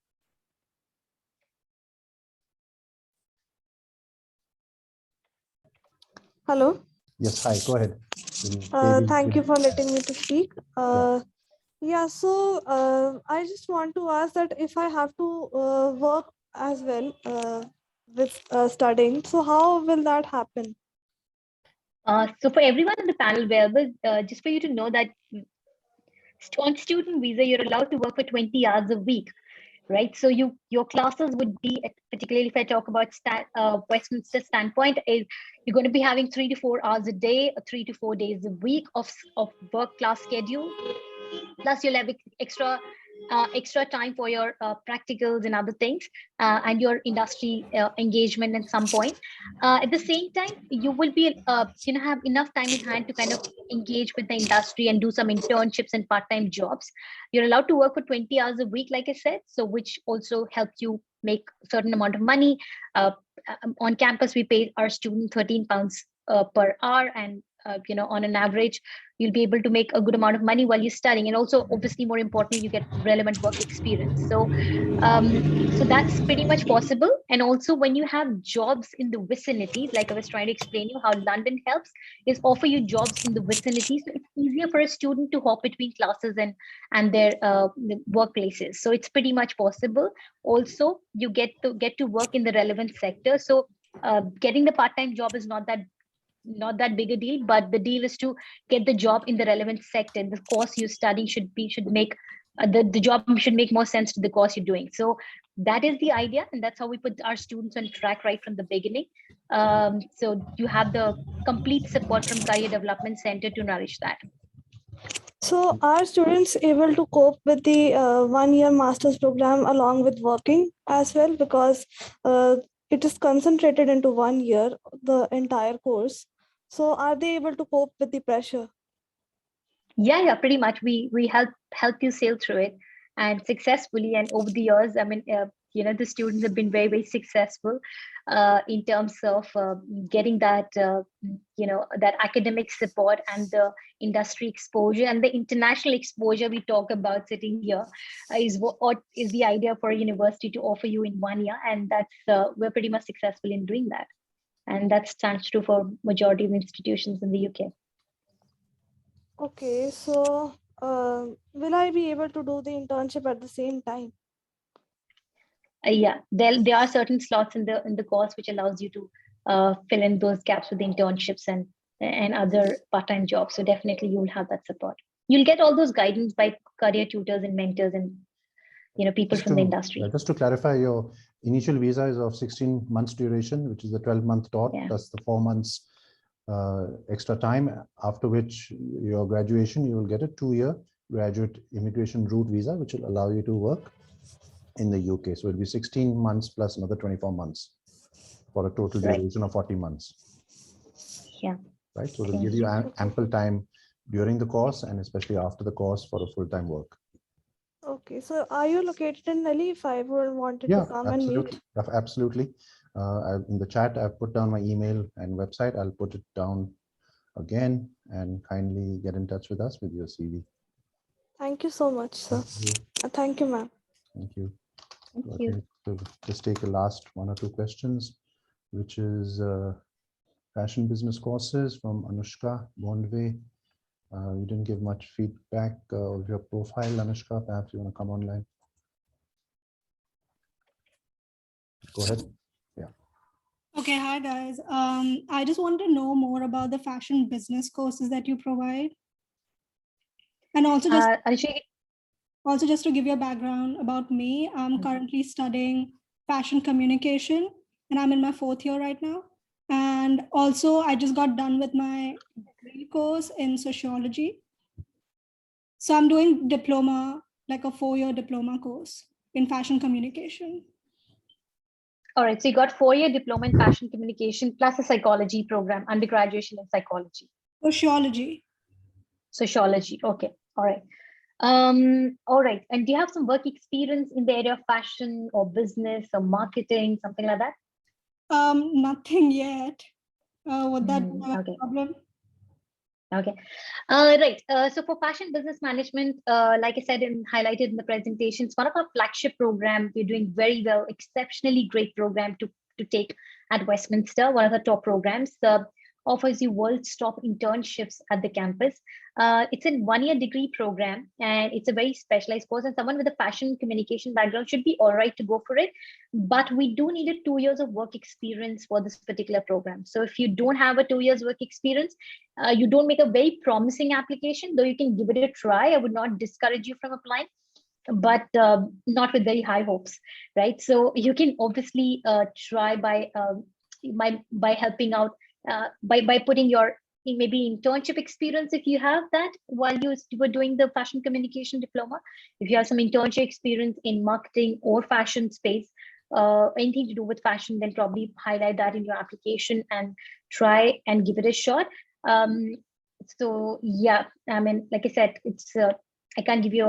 [SPEAKER 9] Hello.
[SPEAKER 1] Yes, hi, go ahead.
[SPEAKER 9] Thank you for letting me to speak. Yeah, so I just want to ask that if I have to work as well with studying, so how will that happen?
[SPEAKER 2] So for everyone in the panel available, just for you to know that on student visa, you're allowed to work for 20 hours a week, right? So your classes would be, particularly if I talk about Westminster standpoint, is you're going to be having 3 to 4 hours a day, 3 to 4 days a week of work class schedule. Plus you'll have extra time for your practicals and other things and your industry engagement at some point. At the same time, you will be have enough time in hand to kind of engage with the industry and do some internships and part-time jobs. You're allowed to work for 20 hours a week, like I said, so which also helps you make a certain amount of money. On campus, we pay our students £13 per hour, and on an average, you'll be able to make a good amount of money while you're studying. And also, obviously, more importantly, you get relevant work experience. So that's pretty much possible. And also, when you have jobs in the vicinities, like I was trying to explain you how London helps, is offer you jobs in the vicinity. So it's easier for a student to hop between classes and their workplaces. So it's pretty much possible. Also, you get to work in the relevant sector. So getting the part-time job is not that big a deal, but the deal is to get the job in the relevant sector. The course you study should make the job should make more sense to the course you're doing. So that is the idea, and that's how we put our students on track right from the beginning. So you have the complete support from Career Development Center to nourish that.
[SPEAKER 9] So are students able to cope with the 1-year master's program along with working as well? Because it is concentrated into 1 year, the entire course. So are they able to cope with the pressure?
[SPEAKER 2] Yeah, pretty much. We help you sail through it and successfully. And over the years, I mean, the students have been very, very successful in terms of getting that that academic support and the industry exposure and the international exposure we talk about sitting here is what is the idea for a university to offer you in 1 year, and that's we're pretty much successful in doing that, and that stands true for majority of institutions in the UK.
[SPEAKER 9] Okay, so will I be able to do the internship at the same time?
[SPEAKER 2] Yeah, there are certain slots in the course which allows you to fill in those gaps with internships and other part-time jobs. So definitely you will have that support. You'll get all those guidance by career tutors and mentors and people from the industry.
[SPEAKER 1] Just to clarify, your initial visa is of 16 months duration, which is the 12-month dot plus the 4 months extra time, after which your graduation, you will get a 2-year graduate immigration route visa, which will allow you to work in the UK. So it'll be 16 months plus another 24 months for a total duration of 40 months.
[SPEAKER 2] Yeah.
[SPEAKER 1] Right. So it'll give you ample time during the course and especially after the course for a full-time work.
[SPEAKER 9] Okay, so are you located in Delhi if I wanted to come and meet?
[SPEAKER 1] Absolutely. In the chat, I've put down my email and website. I'll put it down again and kindly get in touch with us with your CV.
[SPEAKER 9] Thank you so much, sir. Thank you, ma'am.
[SPEAKER 1] Thank you.
[SPEAKER 2] Thank you.
[SPEAKER 1] We'll just take a last 1 or 2 questions, which is fashion business courses from Anushka Bondwe. You didn't give much feedback of your profile, Anushka. Perhaps you want to come online. Go ahead. Yeah.
[SPEAKER 10] Okay, hi guys. I just want to know more about the fashion business courses that you provide. And also just to give you a background about me, I'm currently studying fashion communication and I'm in my 4th year right now. And also I just got done with my degree course in sociology. So I'm doing diploma, like a 4-year diploma course in fashion communication.
[SPEAKER 2] All right, so you got 4-year diploma in fashion communication plus a psychology program, undergraduation in psychology.
[SPEAKER 10] Sociology.
[SPEAKER 2] Sociology, okay, all right. All right, and do you have some work experience in the area of fashion or business or marketing, something like that?
[SPEAKER 10] Nothing yet. Would that be a problem?
[SPEAKER 2] Okay, right. So for fashion business management, like I said and highlighted in the presentation, it's one of our flagship programs. We're doing very well, exceptionally great program to take at Westminster, one of the top programs. Offers you world's top internships at the campus. It's a 1-year degree program and it's a very specialized course, and someone with a fashion communication background should be all right to go for it. But we do need a 2 years of work experience for this particular program. So if you don't have a 2 years work experience, you don't make a very promising application, though you can give it a try. I would not discourage you from applying, but not with very high hopes, right? So you can obviously try by helping out, by putting your maybe internship experience if you have that while you were doing the fashion communication diploma. If you have some internship experience in marketing or fashion space, anything to do with fashion, then probably highlight that in your application and try and give it a shot. So yeah, I mean, like I said, it's I can't give you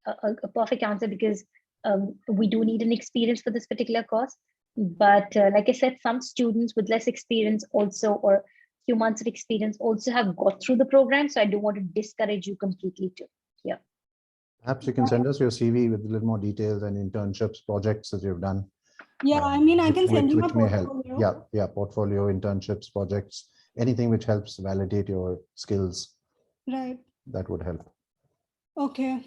[SPEAKER 2] a perfect answer because we do need an experience for this particular course. But like I said, some students with less experience also, or few months of experience also have got through the program. So I don't want to discourage you completely too. Yeah.
[SPEAKER 1] Perhaps you can send us your CV with a little more details and internships, projects that you've done.
[SPEAKER 10] Yeah, I mean, I can send you my
[SPEAKER 1] may help.
[SPEAKER 10] portfolio.
[SPEAKER 1] Yeah, portfolio, internships, projects, anything which helps validate your skills.
[SPEAKER 10] Right.
[SPEAKER 1] That would help.
[SPEAKER 10] Okay.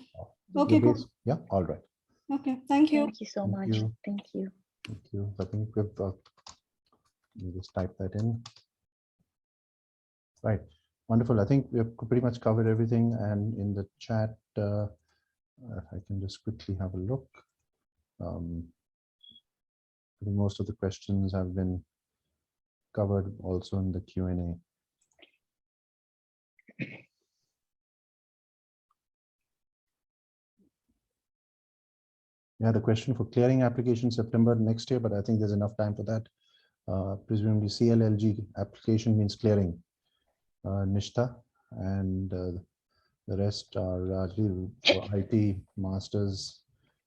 [SPEAKER 10] Okay, cool.
[SPEAKER 1] Yeah, all right.
[SPEAKER 10] Okay, thank you.
[SPEAKER 2] Thank you so much. Thank you.
[SPEAKER 1] Thank you. I think we've just type that in. Right. Wonderful. I think we've pretty much covered everything. And in the chat, if I can just quickly have a look. I think most of the questions have been covered also in the Q&A. Yeah, the question for clearing application September next year, but I think there's enough time for that. Presumably CLLG application means clearing, Nishta, and the rest are largely IT, masters,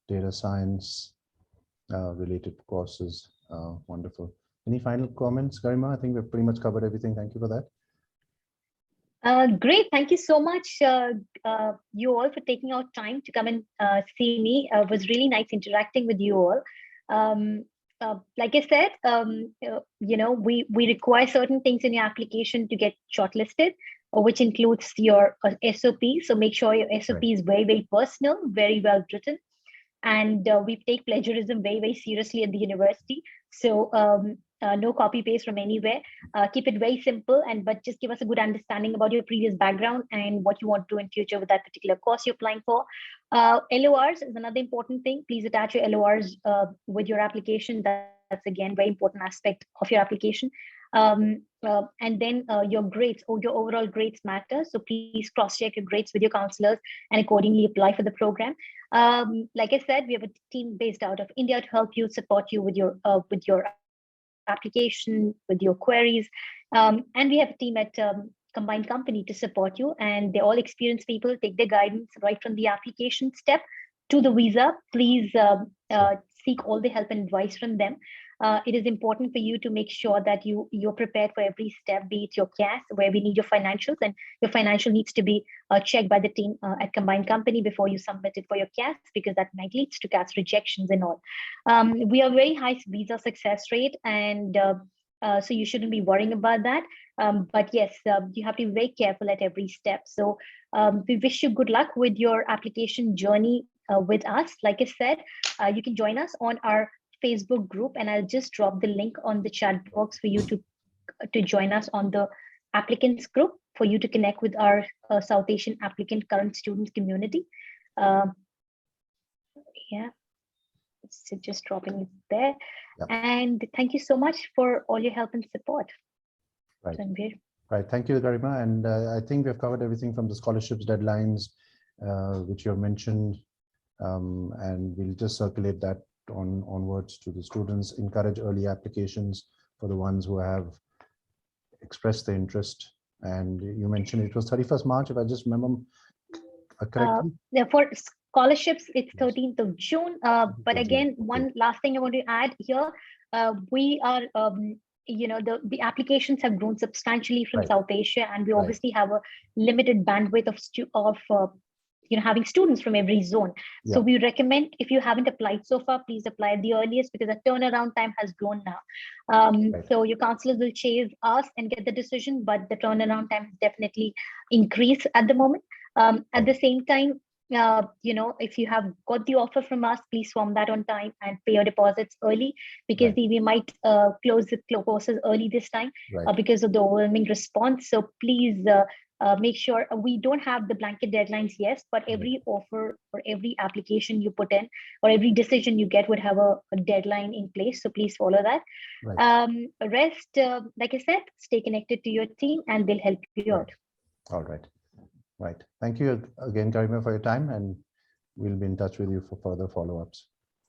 [SPEAKER 1] data science related courses. Wonderful. Any final comments, Garima? I think we've pretty much covered everything. Thank you for that.
[SPEAKER 2] Great. Thank you so much, you all, for taking out time to come and see me. It was really nice interacting with you all. Like I said, we require certain things in your application to get shortlisted, which includes your SOP. So make sure your SOP is very, very personal, very well written. And we take plagiarism very, very seriously at the university. So no copy paste from anywhere. Keep it very simple, but just give us a good understanding about your previous background and what you want to do in future with that particular course you're applying for. LORs is another important thing. Please attach your LORs with your application. That's again very important aspect of your application. And then your grades or your overall grades matter. So please cross-check your grades with your counselors and accordingly apply for the program. Like I said, we have a team based out of India to help you, support you with your application, with your queries. And we have a team at Combined Company to support you, and they're all experienced people. Take their guidance right from the application step to the visa. Please seek all the help and advice from them. It is important for you to make sure that you're prepared for every step, be it your CAS, where we need your financials, and your financial needs to be checked by the team at Combined Company before you submit it for your CAS, because that might lead to CAS rejections and all. We have very high visa success rate, and so you shouldn't be worrying about that. But yes, you have to be very careful at every step. So we wish you good luck with your application journey with us. Like I said, you can join us on our Facebook group, and I'll just drop the link on the chat box for you to join us on the applicants group, for you to connect with our South Asian applicant current student community. Yeah, so just dropping it there.
[SPEAKER 1] Yep.
[SPEAKER 2] And thank you so much for all your help and support.
[SPEAKER 1] Right.
[SPEAKER 2] Ranveer.
[SPEAKER 1] Right. Thank you, Garima. And I think we've covered everything from the scholarships deadlines, which you have mentioned, and we'll just circulate that onwards to the students. Encourage early applications for the ones who have expressed their interest. And you mentioned it was 31st March, if I just remember correctly.
[SPEAKER 2] Yeah, for scholarships, it's 13th of June. But again, one last thing I want to add here, we are, the applications have grown substantially from South Asia, and we obviously have a limited bandwidth of having students from every zone. So we recommend, if you haven't applied so far, please apply at the earliest, because the turnaround time has grown now. So your counselors will chase us and get the decision, but the turnaround time has definitely increased at the moment. At the same time, if you have got the offer from us, please form that on time and pay your deposits early, because we might close the courses early this time because of the overwhelming response. So please make sure we don't have the blanket deadlines, yes, but every offer or every application you put in or every decision you get would have a deadline in place. So please follow that. Rest, like I said, stay connected to your team and they'll help you out.
[SPEAKER 1] All right. Right. Thank you again, Garima, for your time, and we'll be in touch with you for further follow-ups.